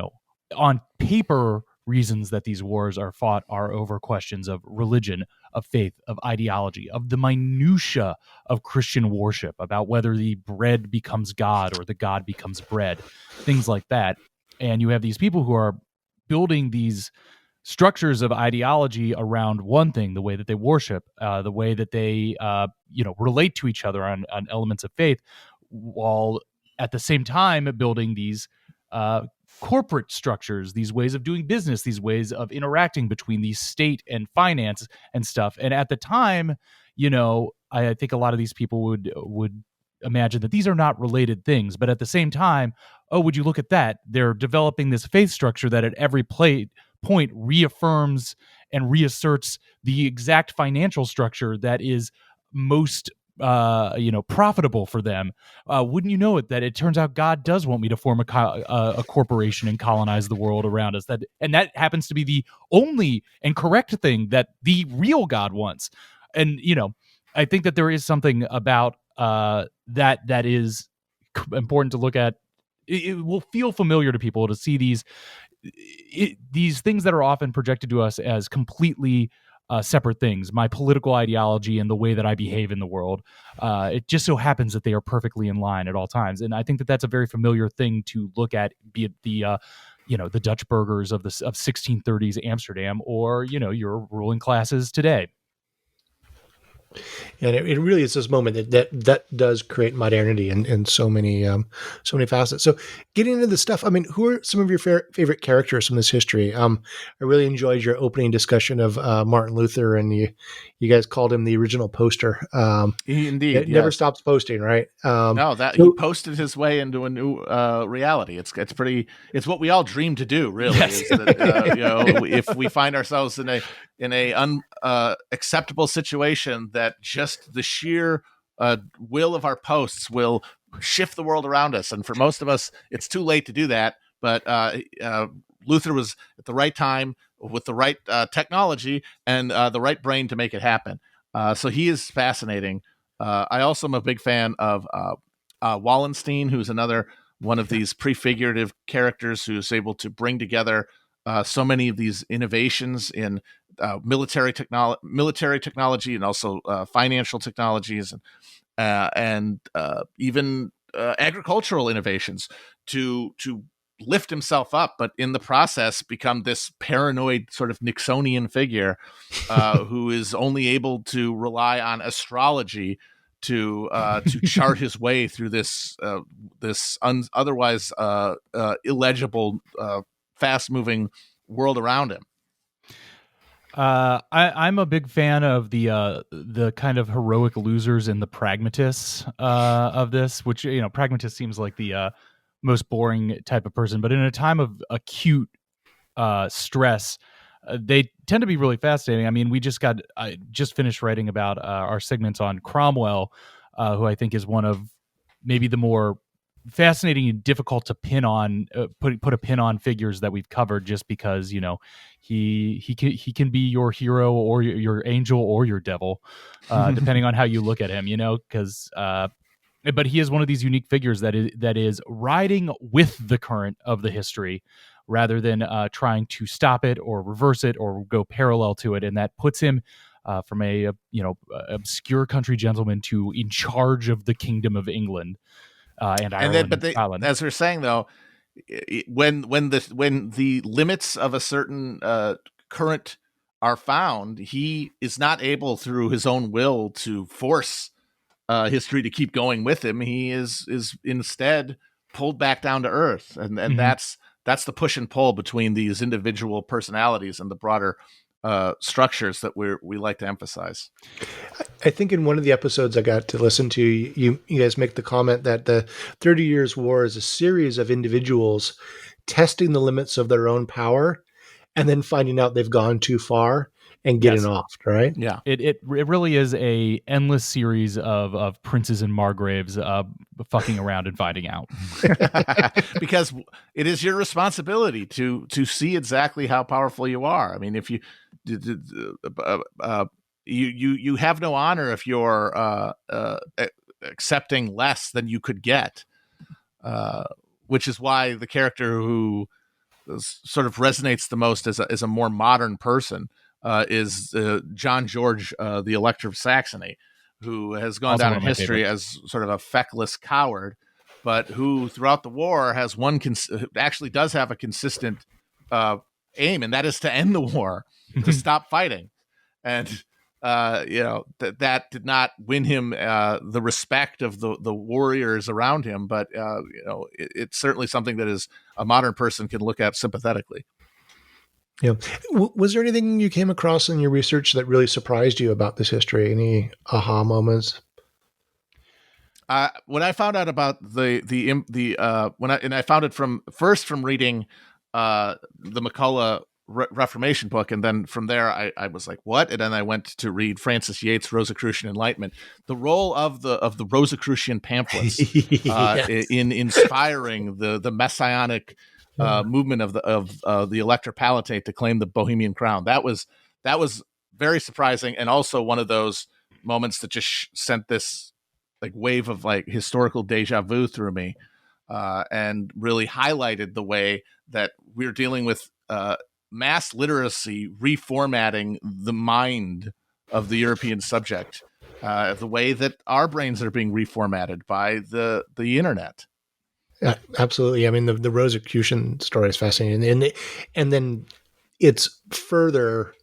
on paper reasons that these wars are fought are over questions of religion, of faith, of ideology, of the minutia of Christian worship, about whether the bread becomes God or the God becomes bread, things like that. And you have these people who are building these structures of ideology around one thing: the way that they worship, the way that they relate to each other on elements of faith, while at the same time building these corporate structures, these ways of doing business, these ways of interacting between the state and finance and stuff. And at the time, I think a lot of these people would imagine that these are not related things. But at the same time, oh, would you look at that? They're developing this faith structure that at every point reaffirms and reasserts the exact financial structure that is most profitable for them. Wouldn't you know it, that it turns out God does want me to form a corporation and colonize the world around us, and that happens to be the only and correct thing that the real God wants. And I think that there is something about that is important to look at. It will feel familiar to people to see these things that are often projected to us as completely separate things: my political ideology and the way that I behave in the world. It just so happens that they are perfectly in line at all times, and I think that that's a very familiar thing to look at, be it the Dutch burghers of 1630s Amsterdam, or your ruling classes today. And it really is this moment that does create modernity in so many facets. So getting into the stuff, I mean, who are some of your favorite characters from this history? I really enjoyed your opening discussion of Martin Luther, and you guys called him the original poster. Indeed, it never stops posting, right? No, he posted his way into a new reality. It's what we all dream to do, really. Yes. Is that, if we find ourselves in a acceptable situation, that just the sheer will of our posts will shift the world around us. And for most of us, it's too late to do that. But Luther was at the right time with the right technology and the right brain to make it happen. So he is fascinating. I also am a big fan of Wallenstein, who's another one of these prefigurative characters who's able to bring together so many of these innovations in military technology, and also financial technologies, and even agricultural innovations to lift himself up, but in the process become this paranoid sort of Nixonian figure who is only able to rely on astrology to chart his way through this otherwise illegible, fast-moving world around him. I'm a big fan of the kind of heroic losers and the pragmatists of this, which pragmatist seems like the most boring type of person, but in a time of acute stress, they tend to be really fascinating. I mean, I just finished writing about our segments on Cromwell, who I think is one of maybe the more fascinating and difficult to pin on, put a pin on figures that we've covered, just because he can be your hero or your angel or your devil, depending on how you look at him. Because but he is one of these unique figures that is riding with the current of the history, rather than trying to stop it or reverse it or go parallel to it, and that puts him from a obscure country gentleman to in charge of the Kingdom of England and Ireland and Scotland. As we're saying though, when the limits of a certain current are found, he is not able through his own will to force history to keep going with him. He is instead pulled back down to earth, and that's the push and pull between these individual personalities and the broader structures that we like to emphasize. I think in one of the episodes I got to listen to, you guys make the comment that the 30 Years' War is a series of individuals testing the limits of their own power and then finding out they've gone too far and getting off, right? Yeah. It really is a endless series of princes and margraves fucking around and finding out. Because it is your responsibility to see exactly how powerful you are. I mean, if you you have no honor if you're accepting less than you could get, which is why the character who sort of resonates the most as a more modern person is John George, the Elector of Saxony, who has gone Also down one in of my history favorites. as sort of a feckless coward, but who throughout the war has actually does have a consistent aim, and that is to end the war, to stop fighting. And that did not win him the respect of the warriors around him, but it's certainly something that is a modern person can look at sympathetically. Yeah. Was there anything you came across in your research that really surprised you about this history? Any aha moments? When I found out about I found it from reading the McCullough Reformation book, and then from there I was like, what? And then I went to read Francis Yates' Rosicrucian Enlightenment. The role of the Rosicrucian pamphlets in inspiring the messianic movement of the Elector Palatinate to claim the Bohemian crown. That was very surprising, and also one of those moments that just sent this like wave of like historical deja vu through me, and really highlighted the way that we're dealing with mass literacy reformatting the mind of the European subject, the way that our brains are being reformatted by the internet. Yeah, absolutely. I mean, the Rosicrucian story is fascinating, and then it's further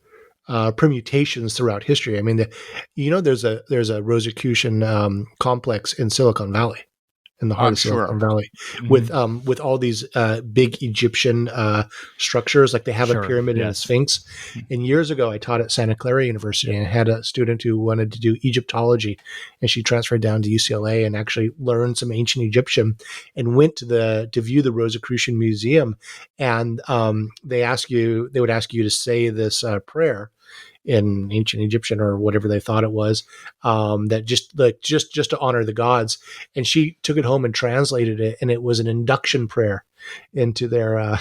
permutations throughout history. I mean, there's a Rosicrucian complex in Silicon Valley, in the heart of Silicon Valley, with all these big Egyptian structures. Like they have a pyramid and a sphinx. And years ago, I taught at Santa Clara University, and I had a student who wanted to do Egyptology, and she transferred down to UCLA and actually learned some ancient Egyptian, and went to view the Rosicrucian Museum. And they would ask you to say this prayer in ancient Egyptian or whatever they thought it was, that just to honor the gods. And she took it home and translated it, and it was an induction prayer into their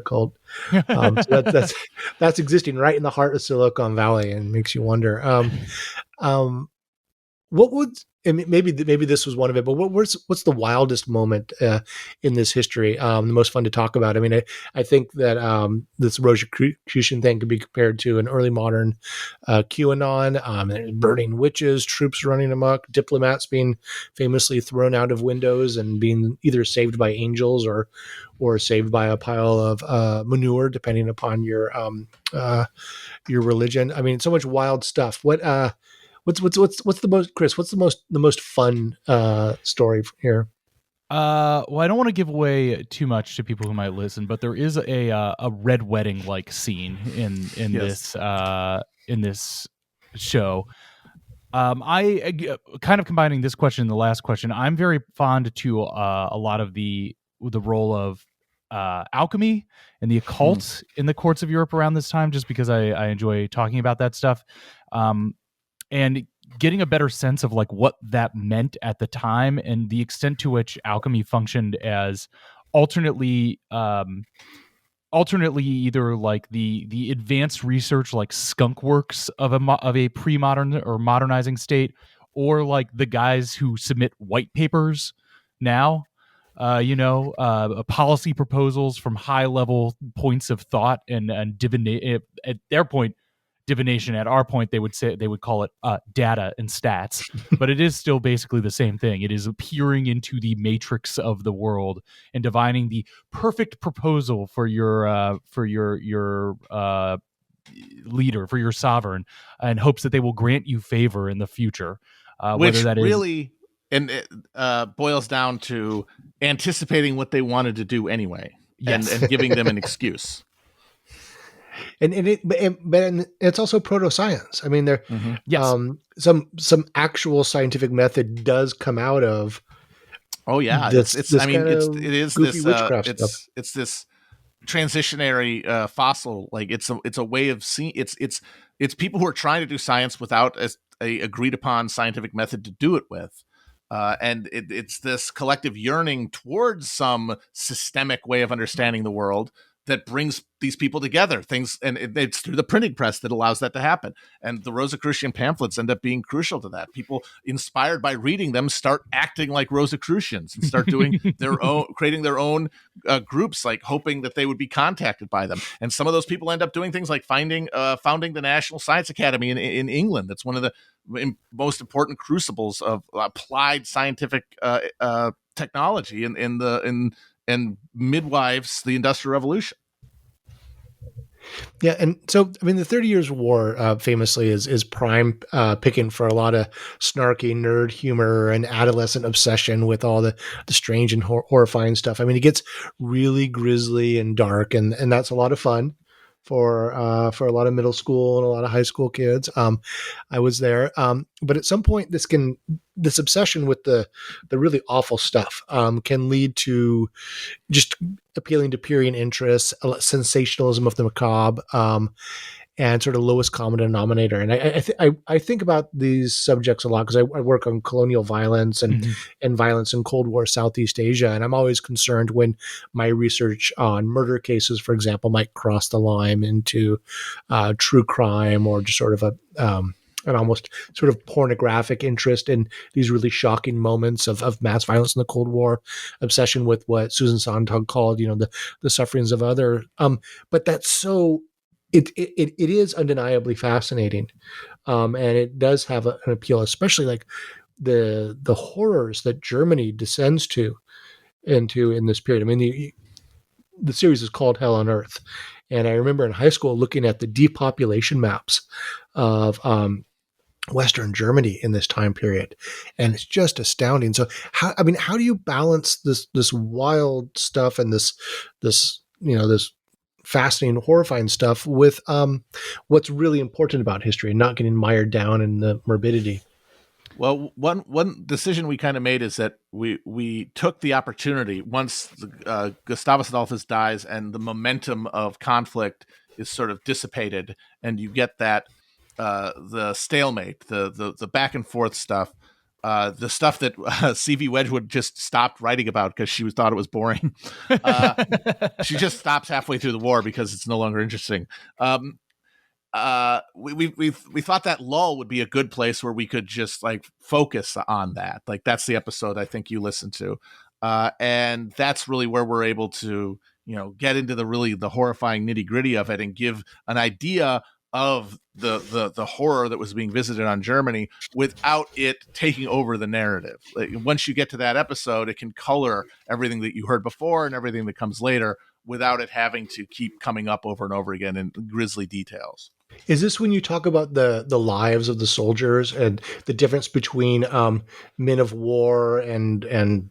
cult. So that's existing right in the heart of Silicon Valley, and makes you wonder. What would, and maybe this was one of it, but what's the wildest moment in this history? The most fun to talk about. I mean, I think that this Rosicrucian thing could be compared to an early modern QAnon, burning witches, troops running amok, diplomats being famously thrown out of windows and being either saved by angels or saved by a pile of manure, depending upon your religion. I mean, so much wild stuff. What's the most, Chris? What's the most fun story here? Well, I don't want to give away too much to people who might listen, but there is a red wedding like scene in this show. I kind of combining this question and the last question. I'm very fond to a lot of the role of alchemy and the occult in the courts of Europe around this time, just because I enjoy talking about that stuff. And getting a better sense of like what that meant at the time and the extent to which alchemy functioned as alternately either like the advanced research like skunk works of a pre-modern or modernizing state, or like the guys who submit white papers now, policy proposals from high level points of thought and at their point, divination. At our point, they would call it data and stats, but it is still basically the same thing. It is peering into the matrix of the world and divining the perfect proposal for your leader, for your sovereign, in hopes that they will grant you favor in the future. Which whether that really it boils down to anticipating what they wanted to do anyway, yes. and giving them an excuse. But it's also proto-science. I mean, there Yes. some actual scientific method does come out of Oh yeah, it's this I mean kind of it is goofy this witchcraft stuff. it's this transitionary fossil. Like it's a way of seeing. It's people who are trying to do science without a agreed upon scientific method to do it with. And it's this collective yearning towards some systemic way of understanding the world that brings these people together. Things, and it's through the printing press that allows that to happen. And the Rosicrucian pamphlets end up being crucial to that. People inspired by reading them start acting like Rosicrucians and start doing their own, creating their own groups, like hoping that they would be contacted by them. And some of those people end up doing things like founding the National Science Academy in England. That's one of the most important crucibles of applied scientific technology and midwives the Industrial Revolution. Yeah, and so I mean, the 30 Years' War famously is prime picking for a lot of snarky nerd humor and adolescent obsession with all the strange and horrifying stuff. I mean, it gets really grisly and dark, and that's a lot of fun for a lot of middle school and a lot of high school kids. I was there, but at some point, this obsession with the really awful stuff can lead to just appealing to peering interests, sensationalism of the macabre, and sort of lowest common denominator. And I think about these subjects a lot because I work on colonial violence and violence in Cold War Southeast Asia, and I'm always concerned when my research on murder cases, for example, might cross the line into true crime or just sort of an almost sort of pornographic interest in these really shocking moments of mass violence in the Cold War, obsession with what Susan Sontag called, the sufferings of other. But that's so. It is undeniably fascinating, and it does have an appeal, especially like the horrors that Germany descends into in this period. I mean, the series is called Hell on Earth, and I remember in high school looking at the depopulation maps of Western Germany in this time period, and it's just astounding. So, how do you balance this wild stuff and this fascinating, horrifying stuff with what's really important about history and not getting mired down in the morbidity? Well, one decision we kind of made is that we took the opportunity once Gustavus Adolphus dies and the momentum of conflict is sort of dissipated, and you get that the stalemate, the back and forth stuff. The stuff that C.V. Wedgwood just stopped writing about because she thought it was boring. She just stops halfway through the war because it's no longer interesting. We thought that lull would be a good place where we could just like focus on that. Like that's the episode I think you listened to, and that's really where we're able to get into the horrifying nitty gritty of it and give an idea of the horror that was being visited on Germany without it taking over the narrative. Like, once you get to that episode, it can color everything that you heard before and everything that comes later without it having to keep coming up over and over again in grisly details. Is this when you talk about the lives of the soldiers and the difference between men of war and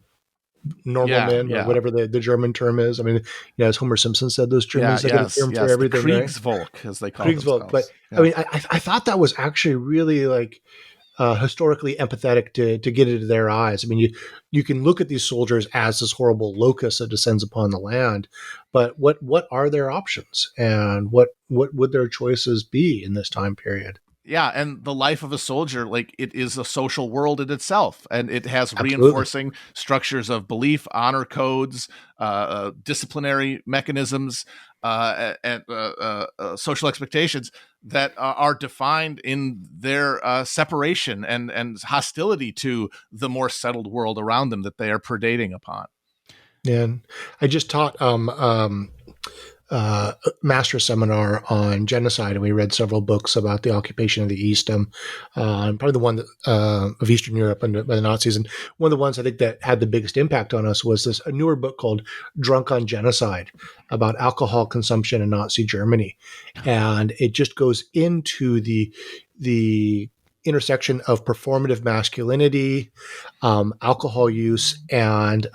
normal men, or whatever the German term is? I mean, as Homer Simpson said, those Germans got a term for everything, the Kriegsvolk, as they call Kriegsvolk. themselves. But I mean, I thought that was actually really like historically empathetic to get into their eyes. I mean, you can look at these soldiers as this horrible locust that descends upon the land, but what are their options, and what would their choices be in this time period? Yeah, and the life of a soldier, like it is a social world in itself, and it has Absolutely. reinforcing structures of belief, honor codes, disciplinary mechanisms, and social expectations that are defined in their separation and hostility to the more settled world around them that they are predating upon. And I just taught master seminar on genocide, and we read several books about the occupation of the East, and probably the one that, of Eastern Europe by the Nazis. And one of the ones I think that had the biggest impact on us was a newer book called Drunk on Genocide about alcohol consumption in Nazi Germany. And it just goes into the intersection of performative masculinity, alcohol use, and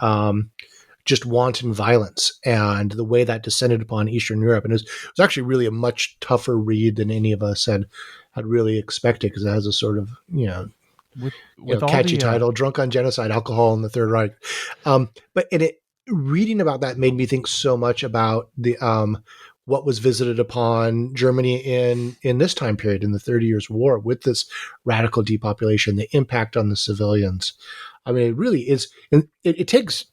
just wanton violence and the way that descended upon Eastern Europe. And it was actually really a much tougher read than any of us had really expected, because it has a sort of, with all catchy the title, Drunk on Genocide, Alcohol, and the Third Reich. But reading about that made me think so much about the what was visited upon Germany in this time period, in the 30 Years' War, with this radical depopulation, the impact on the civilians. I mean, it really is. And it takes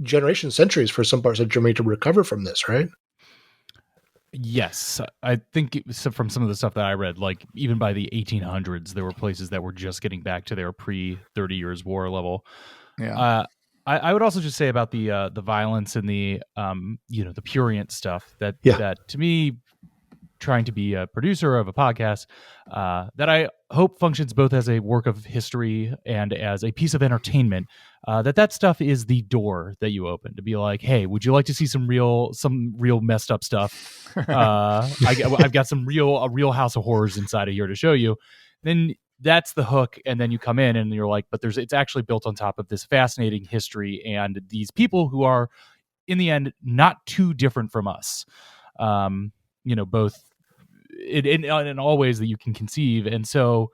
generations, centuries for some parts of Germany to recover from this, right? Yes, I think from some of the stuff that I read, like even by the 1800s, there were places that were just getting back to their pre-30 Years' War level. Yeah. I would also just say about the violence and the the purient stuff that to me, trying to be a producer of a podcast, that I hope functions both as a work of history and as a piece of entertainment. That stuff is the door that you open to be like, hey, would you like to see some real messed up stuff? I've got a real house of horrors inside of here to show you. Then that's the hook, and then you come in and you're like, but it's actually built on top of this fascinating history and these people who are, in the end, not too different from us. Both in all ways that you can conceive. And so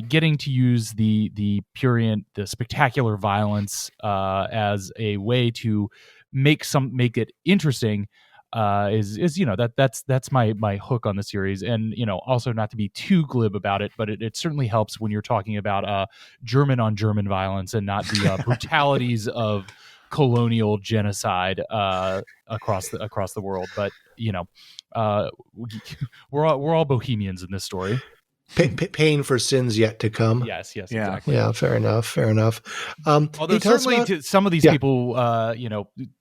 getting to use the prurient, the spectacular violence as a way to make it interesting is that's my hook on the series. And also, not to be too glib about it, but it certainly helps when you're talking about German on German violence and not the brutalities of colonial genocide across the world. But we're all bohemians in this story. Paying for sins yet to come. Yes, Yeah. exactly. Yeah, fair enough. Although certainly some of these people,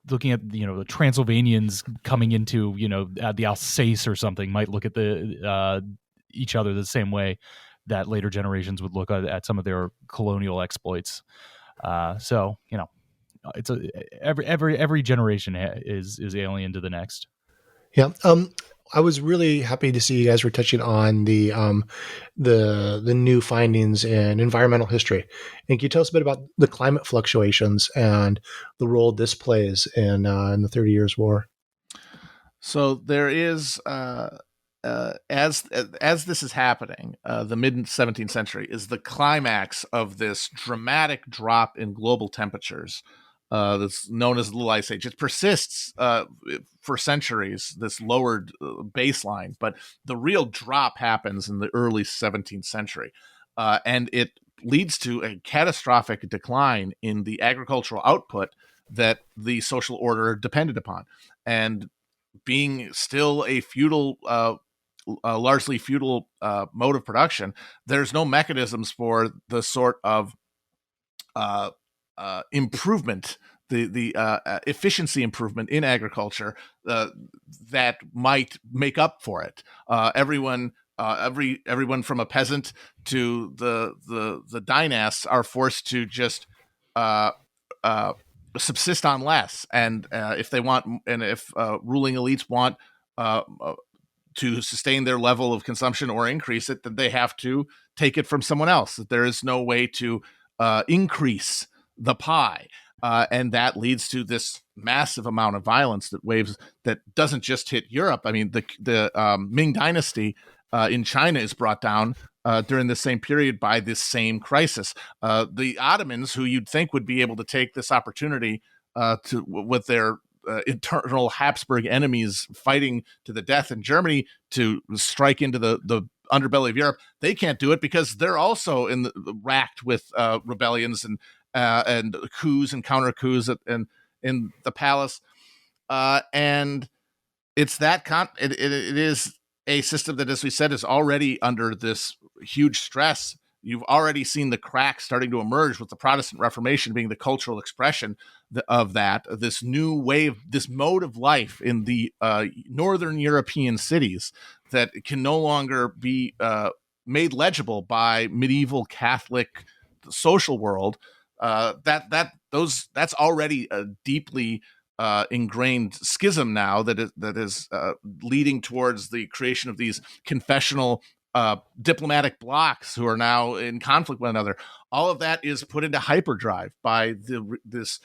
looking at the Transylvanians coming into the Alsace or something, might look at the each other the same way that later generations would look at some of their colonial exploits. So it's every generation is alien to the next. Yeah. I was really happy to see you guys were touching on the new findings in environmental history. And can you tell us a bit about the climate fluctuations and the role this plays in the 30 Years' War? So there is, as this is happening, the mid 17th century is the climax of this dramatic drop in global temperatures. That's known as the Little Ice Age. It persists for centuries, this lowered baseline, but the real drop happens in the early 17th century. And it leads to a catastrophic decline in the agricultural output that the social order depended upon. And being still a largely feudal mode of production, there's no mechanisms for the sort of improvement, the efficiency improvement in agriculture that might make up for it. Everyone from a peasant to the dynasts are forced to just subsist on less, and if ruling elites want to sustain their level of consumption or increase it, then they have to take it from someone else. That there is no way to increase the pie, and that leads to this massive amount of violence that doesn't just hit Europe. I mean, the Ming Dynasty in China is brought down during the same period by this same crisis. The Ottomans, who you'd think would be able to take this opportunity with their internal Habsburg enemies fighting to the death in Germany, to strike into the underbelly of Europe, they can't do it because they're also racked with rebellions and coups and counter coups in the palace, and it's it is a system that, as we said, is already under this huge stress. You've already seen the cracks starting to emerge, with the Protestant Reformation being the cultural expression of that, this new wave, this mode of life in the northern European cities that can no longer be made legible by medieval Catholic social world. That's already a deeply ingrained schism now that is leading towards the creation of these confessional diplomatic blocs who are now in conflict with one another. All of that is put into hyperdrive by this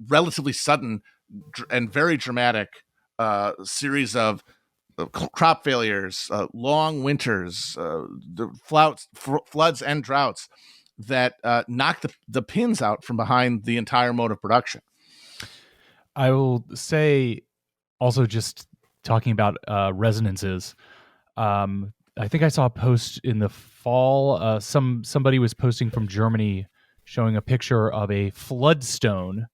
relatively sudden and very dramatic series of crop failures, long winters, floods and droughts that knock the pins out from behind the entire mode of production. I will say also, just talking about resonances, I think I saw a post in the fall. Somebody was posting from Germany showing a picture of a floodstone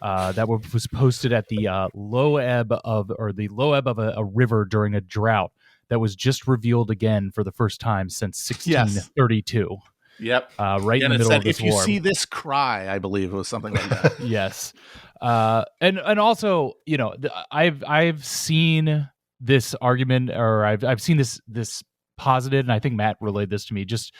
that was posted at the low ebb of a river during a drought that was just revealed again for the first time since 1632. Yep. Right in the middle of this if you war. see this, cry, I believe it was something like that. Yes. And also, I've seen this argument, or I've seen this posited, and I think Matt relayed this to me, just,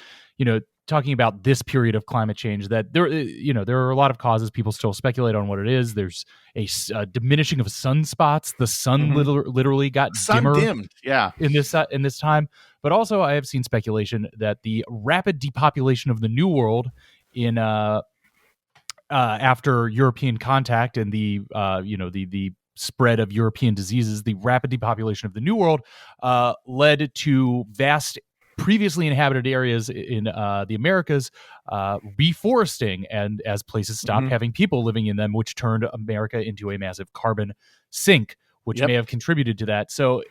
talking about this period of climate change, that there are a lot of causes. People still speculate on what it is. There's a diminishing of sunspots. The sun literally got dimmed, in this time. But also, I have seen speculation that the rapid depopulation of the New World in after European contact and the spread of European diseases, the rapid depopulation of the New World led to vast previously inhabited areas in the Americas reforesting, and as places stopped having people living in them, which turned America into a massive carbon sink, which may have contributed to that. So,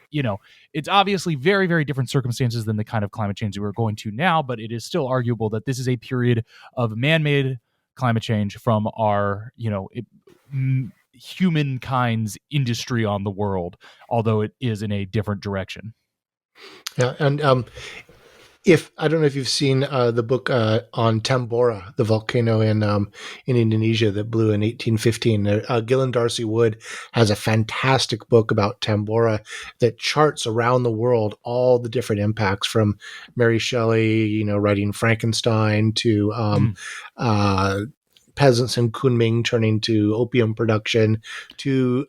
it's obviously very, very different circumstances than the kind of climate change that we're going to now, but it is still arguable that this is a period of man-made climate change from our, humankind's industry on the world, although it is in a different direction. Yeah, and if I don't know if you've seen the book on Tambora, the volcano in Indonesia that blew in 1815. Gillen Darcy Wood has a fantastic book about Tambora that charts around the world all the different impacts, from Mary Shelley, writing Frankenstein, to peasants in Kunming turning to opium production, to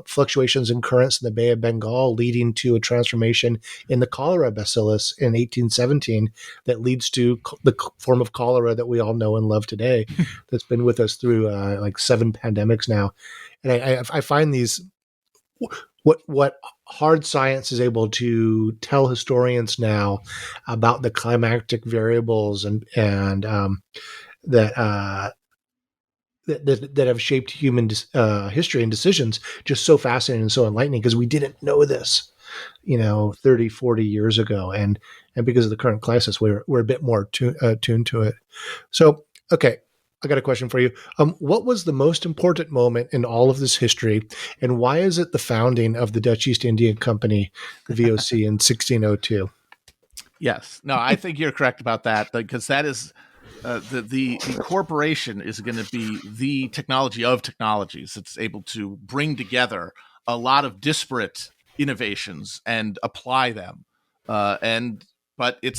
fluctuations in currents in the Bay of Bengal leading to a transformation in the cholera bacillus in 1817 that leads to the form of cholera that we all know and love today, that's been with us through like 7 pandemics now. And I find these, what hard science is able to tell historians now about the climactic variables and that have shaped human history and decisions, just so fascinating and so enlightening, because we didn't know this, 30, 40 years ago. And because of the current crisis, we're a bit more tuned to it. So, okay, I got a question for you. What was the most important moment in all of this history, and why is it the founding of the Dutch East India Company, the VOC, in 1602? Yes. No, I think you're correct about that, because that is... the corporation is going to be the technology of technologies. It's able to bring together a lot of disparate innovations and apply them. But the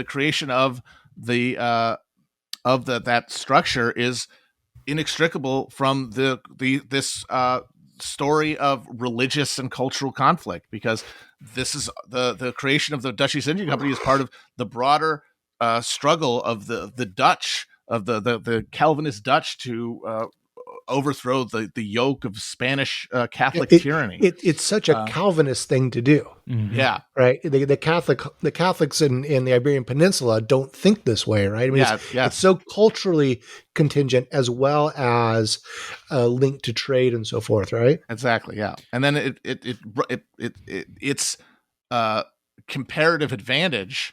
creation of that structure is inextricable from this story of religious and cultural conflict, because this is the creation of the Dutch East India Company is part of the broader struggle of the Dutch, of the Calvinist Dutch, to overthrow the yoke of Spanish Catholic tyranny. It's such a Calvinist thing to do. Yeah, right. The Catholics in the Iberian Peninsula don't think this way, right? I mean, it's so culturally contingent, as well as linked to trade and so forth, right? Exactly. Yeah, and then it's comparative advantage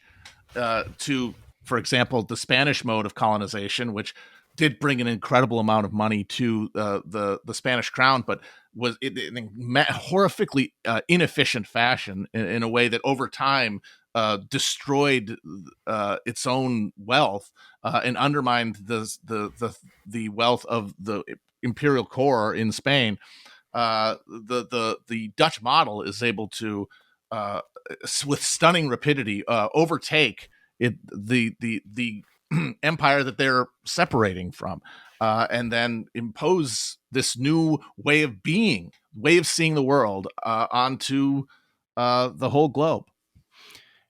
to, for example, the Spanish mode of colonization, which did bring an incredible amount of money to the Spanish crown, but was in horrifically inefficient fashion, in a way that over time destroyed its own wealth and undermined the wealth of the imperial core in Spain. The Dutch model is able to, with stunning rapidity, overtake the empire that they're separating from, and then impose this new way of seeing the world onto the whole globe.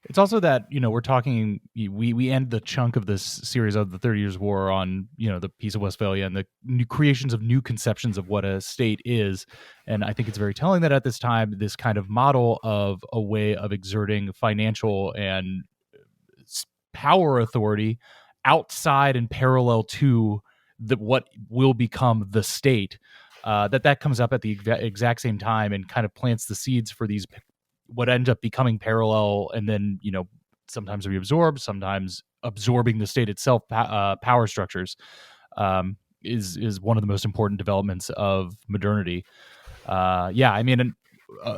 It's also that, we're talking, we end the chunk of this series of the 30 Years' War on, the Peace of Westphalia and the new creations of new conceptions of what a state is. And I think it's very telling that at this time, this kind of model of a way of exerting financial and power authority outside and parallel to what will become the state, that comes up at the exact same time and kind of plants the seeds for these what end up becoming parallel, and then sometimes reabsorbed, sometimes absorbing the state itself, power structures, is one of the most important developments of modernity. When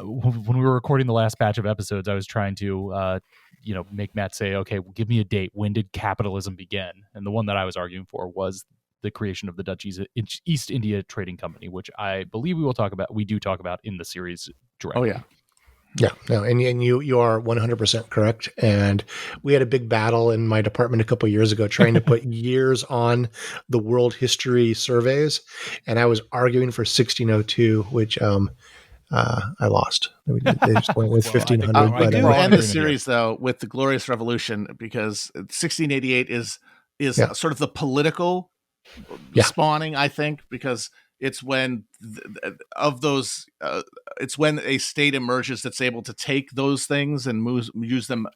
we were recording the last batch of episodes, I was trying to make Matt say, okay, well, give me a date. When did capitalism begin? And the one that I was arguing for was the creation of the Dutch East India Trading Company, which I believe we do talk about in the series directly. Oh, yeah. Yeah, no, and you are 100% correct. And we had a big battle in my department a couple of years ago trying to put years on the world history surveys, and I was arguing for 1602, which I lost. They just went with 1500. We do end the series though with the Glorious Revolution, because 1688 is sort of the political spawning, I think, because it's when it's when a state emerges that's able to take those things and use them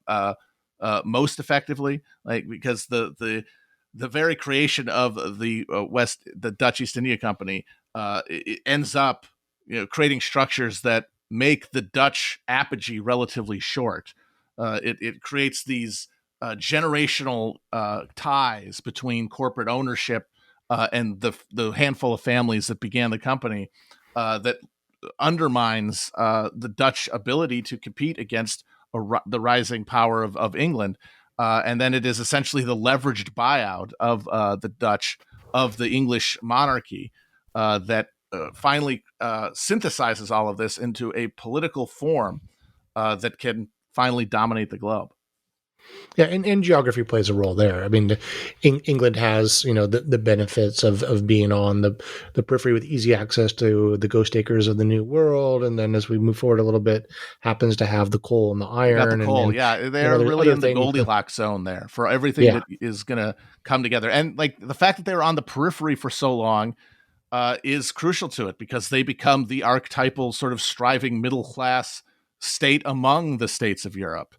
most effectively. Like, because the very creation of the Dutch East India Company, it ends up creating structures that make the Dutch apogee relatively short. It creates these generational ties between corporate ownership and the handful of families that began the company, that undermines the Dutch ability to compete against the rising power of England. And then it is essentially the leveraged buyout of the Dutch of the English monarchy that finally synthesizes all of this into a political form that can finally dominate the globe. Yeah, and geography plays a role there. I mean, England has the benefits of being on the periphery with easy access to the ghost acres of the New World, and then as we move forward a little bit, happens to have the coal and the iron. The coal, they're really in the Goldilocks zone there for everything that is going to come together. And like the fact that they were on the periphery for so long is crucial to it, because they become the archetypal sort of striving middle class state among the states of Europe.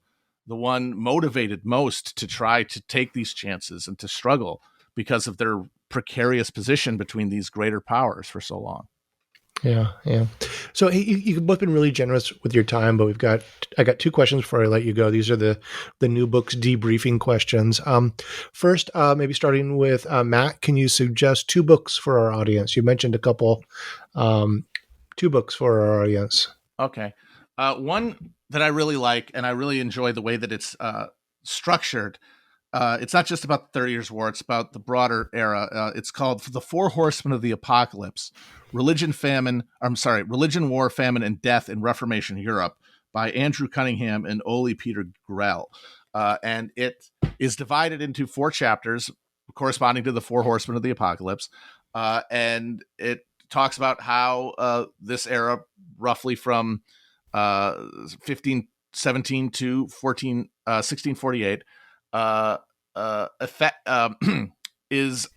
The one motivated most to try to take these chances and to struggle because of their precarious position between these greater powers for so long. Yeah. So you've both been really generous with your time, but I got two questions before I let you go. These are the new books debriefing questions. First, maybe starting with Matt, can you suggest two books for our audience? You mentioned a couple, two books for our audience. Okay. One that I really like, and I really enjoy the way that it's structured. It's not just about the 30 Years' War, it's about the broader era. It's called The Four Horsemen of the Apocalypse: Religion, War, Famine, and Death in Reformation Europe, by Andrew Cunningham and Ole Peter Grell. And it is divided into 4 chapters corresponding to the Four Horsemen of the Apocalypse. And it talks about how this era, roughly from 1517 to 1648, is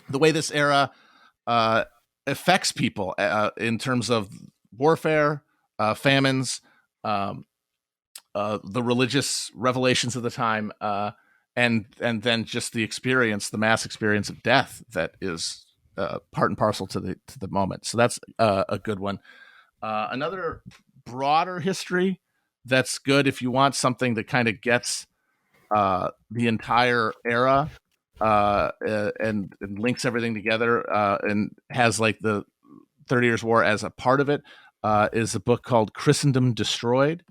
the way this era affects people in terms of warfare, famines, the religious revelations of the time, and then just the mass experience of death that is part and parcel to the moment. So that's a good one. Another broader history that's good if you want something that kind of gets the entire era and links everything together and has like the 30 Years' War as a part of it, is a book called Christendom Destroyed,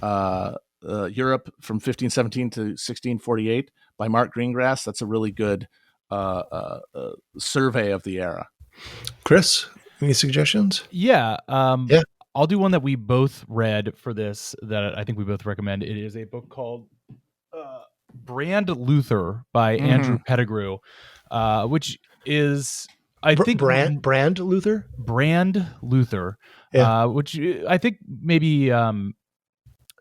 Europe from 1517 to 1648 by Mark Greengrass. That's a really good survey of the era. Chris, any suggestions? Yeah. I'll do one that we both read for this that I think we both recommend. It is a book called Brand Luther by Andrew Pettigrew, which is, I think... Brand Luther? Brand Luther. which I think maybe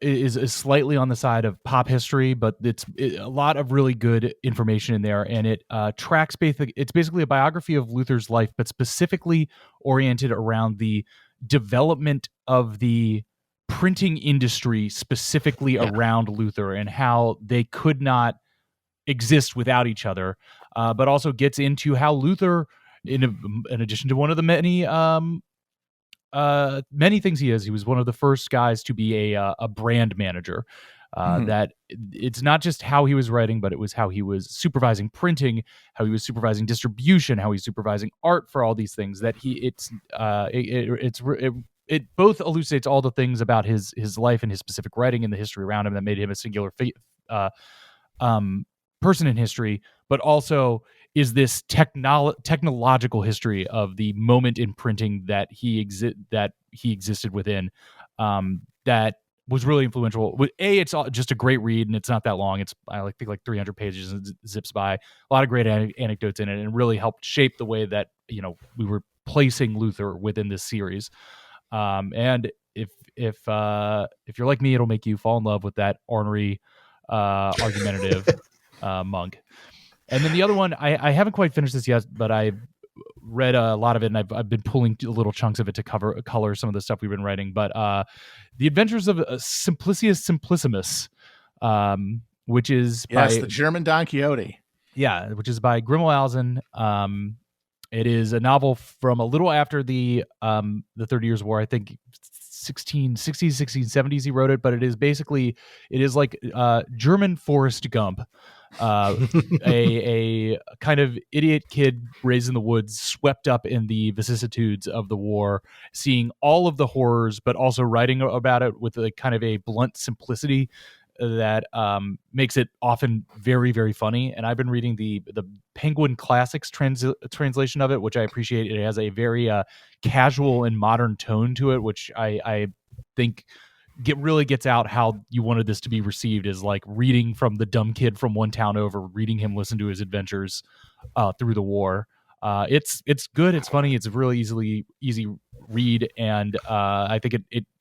is slightly on the side of pop history, but it's a lot of really good information in there, and it tracks it's basically a biography of Luther's life, but specifically oriented around the development of the printing industry, specifically around Luther, and how they could not exist without each other, but also gets into how Luther, in addition to one of the many things he was one of the first guys to be a brand manager. That it's not just how he was writing, but it was how he was supervising printing, how he was supervising distribution, how he's supervising art for all these things. That it both elucidates all the things about his life and his specific writing and the history around him that made him a singular person in history, but also is this technological history of the moment in printing that he existed within, that was really influential. It's just a great read, and it's not that long. It's I think like 300 pages and zips by. A lot of great anecdotes in it, and it really helped shape the way that we were placing Luther within this series. And if you're like me, it'll make you fall in love with that ornery, argumentative monk. And then the other one, I haven't quite finished this yet, but I've read a lot of it, and I've been pulling little chunks of it to color some of the stuff we've been writing. But The Adventures of Simplicius Simplicissimus, which is the German Don Quixote. Yeah, which is by Grimoald Alzen. It is a novel from a little after the 30 Years' War. I think 1660s, 1670s he wrote it, but it is like German Forrest Gump. A kind of idiot kid raised in the woods, swept up in the vicissitudes of the war, seeing all of the horrors, but also writing about it with a kind of a blunt simplicity that makes it often very, very funny. And I've been reading the Penguin Classics translation of it, which I appreciate. It has a very casual and modern tone to it, which I think really gets out how you wanted this to be received, as like reading from the dumb kid from one town over, reading him listen to his adventures through the war. It's good, it's funny, it's a really easy read, and I think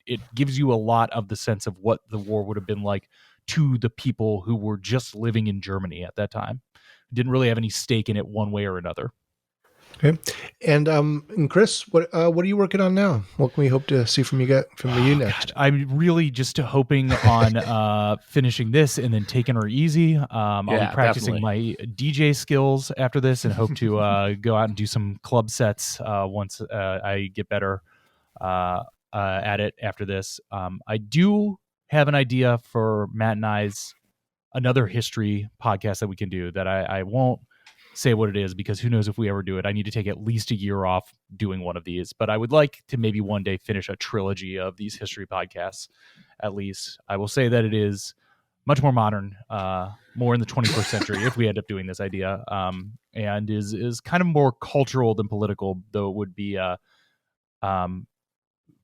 it gives you a lot of the sense of what the war would have been like to the people who were just living in Germany at that time. Didn't really have any stake in it one way or another. Okay, and Chris, what are you working on now? What can we hope to see from you next? God, I'm really just hoping on finishing this and then taking her easy. I'll be practicing my DJ skills after this, and hope to go out and do some club sets once I get better at it after this. I do have an idea for Matt and I's another history podcast that we can do that I won't say what it is, because who knows if we ever do it. I need to take at least a year off doing one of these, but I would like to maybe one day finish a trilogy of these history podcasts. At least I will say that it is much more modern, more in the 21st century if we end up doing this idea, and is kind of more cultural than political, though it would be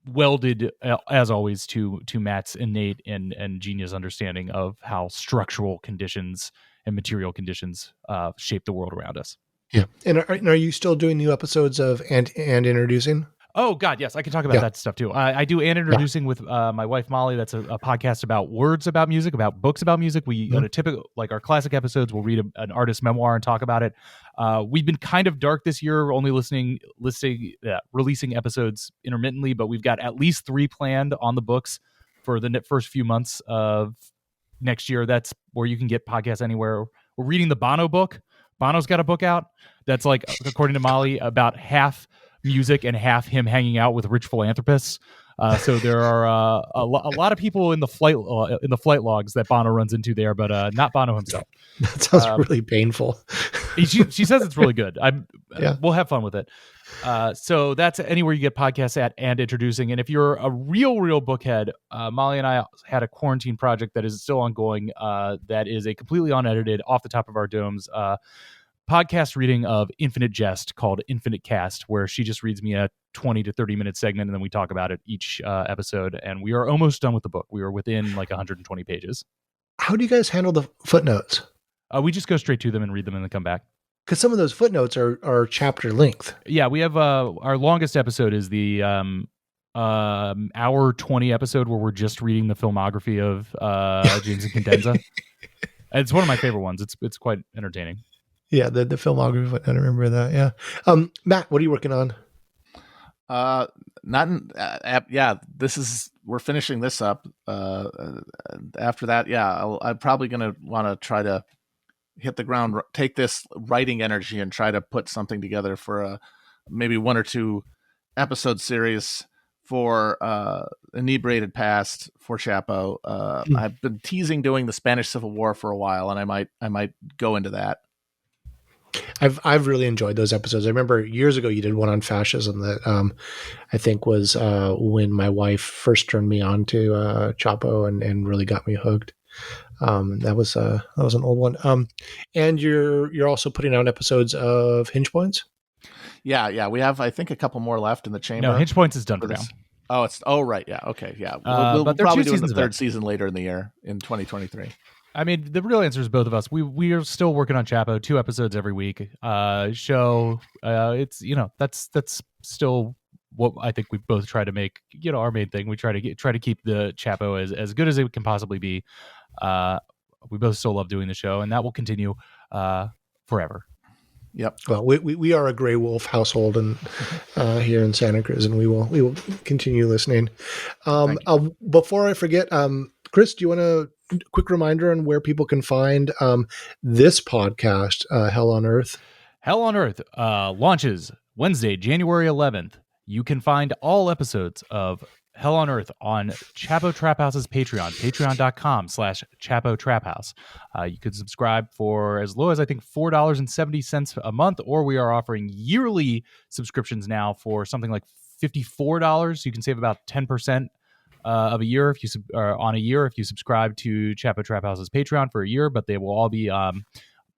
welded as always to Matt's innate and genius understanding of how structural conditions and material conditions shape the world around us. Yeah. And are you still doing new episodes of and Introducing? Oh God, yes, I can talk about that stuff too. I do And Introducing with my wife Molly. That's a podcast about words about music, about books about music. We on a typical, like our classic episodes, we'll read an artist's memoir and talk about it. We've been kind of dark this year, only releasing episodes intermittently, but we've got at least 3 planned on the books for the first few months of next year. That's where you can get podcasts anywhere. We're reading the Bono book. Bono's got a book out that's, like, according to Molly, about half music and half him hanging out with rich philanthropists. So there are a lot of people in the flight logs that Bono runs into there, but not Bono himself. That sounds really painful. She says it's really good. We'll have fun with it. So that's anywhere you get podcasts at And Introducing. And if you're a real bookhead, Molly and I had a quarantine project that is still ongoing. That is a completely unedited, off the top of our domes podcast reading of Infinite Jest called Infinite Cast, where she just reads me a 20 to 30 minute segment, and then we talk about it each episode. And we are almost done with the book. We are within like 120 pages. How do you guys handle the footnotes? We just go straight to them and read them and then come back. Because some of those footnotes are chapter length. Yeah, we have our longest episode is the hour 20 episode where we're just reading the filmography of James and Cadenza. It's one of my favorite ones. It's quite entertaining. Yeah, the filmography. I remember that. Yeah. Matt, what are you working on? Not in, yeah. We're finishing this up. After that, yeah, I'm probably gonna want to try to hit the ground, take this writing energy, and try to put something together for a maybe 1 or 2 episode series for Inebriated Past for Chapo. I've been teasing doing the Spanish Civil War for a while, and I might go into that. I've really enjoyed those episodes. I remember years ago you did one on fascism that I think was when my wife first turned me on to Chapo and really got me hooked. That was an old one. And you're also putting out episodes of Hinge Points. Yeah. We have, I think, a couple more left in the chamber. No, Hinge Points is done for now. Right. Yeah. Okay. Yeah. We'll probably do the third season later in the year in 2023. I mean, the real answer is both of us. We are still working on Chapo, 2 episodes every week. Show. It's that's still what I think we both try to make. Our main thing. We try to keep the Chapo as good as it can possibly be. We both still love doing the show, and that will continue forever. Yep. Well, we are a gray wolf household and here in Santa Cruz, and we will continue listening. Before I forget, Chris, do you want a quick reminder on where people can find this podcast, Hell on Earth? Hell on Earth launches Wednesday, January 11th. You can find all episodes of Hell on Earth on Chapo Trap House's Patreon, patreon.com/Chapo Trap House. You can subscribe for as low as I think $4.70 a month, or we are offering yearly subscriptions now for something like $54. You can save about 10% of a year if you on a year if you subscribe to Chapo Trap House's Patreon for a year, but they will all be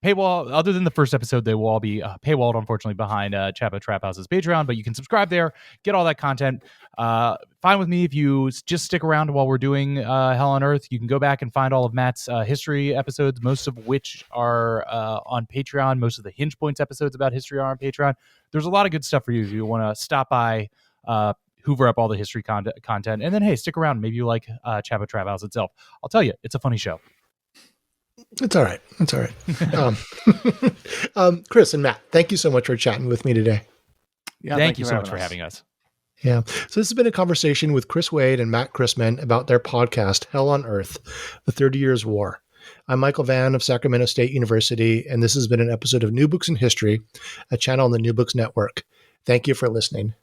paywall. Other than the first episode, they will all be paywalled, unfortunately, behind Chapo Trap House's Patreon. But you can subscribe there, get all that content. Fine with me if you just stick around while we're doing Hell on Earth. You can go back and find all of Matt's history episodes, most of which are on Patreon. Most of the Hinge Points episodes about history are on Patreon. There's a lot of good stuff for you if you want to stop by, hoover up all the history content, and then, hey, stick around. Maybe you like Chapo Trap House itself. I'll tell you, it's a funny show. It's all right. Chris and Matt, thank you so much for chatting with me today. Yeah, thank you so much for having us. Yeah. So this has been a conversation with Chris Wade and Matt Christman about their podcast, Hell on Earth, The 30 Years' War. I'm Michael Vann of Sacramento State University, and this has been an episode of New Books in History, a channel on the New Books Network. Thank you for listening.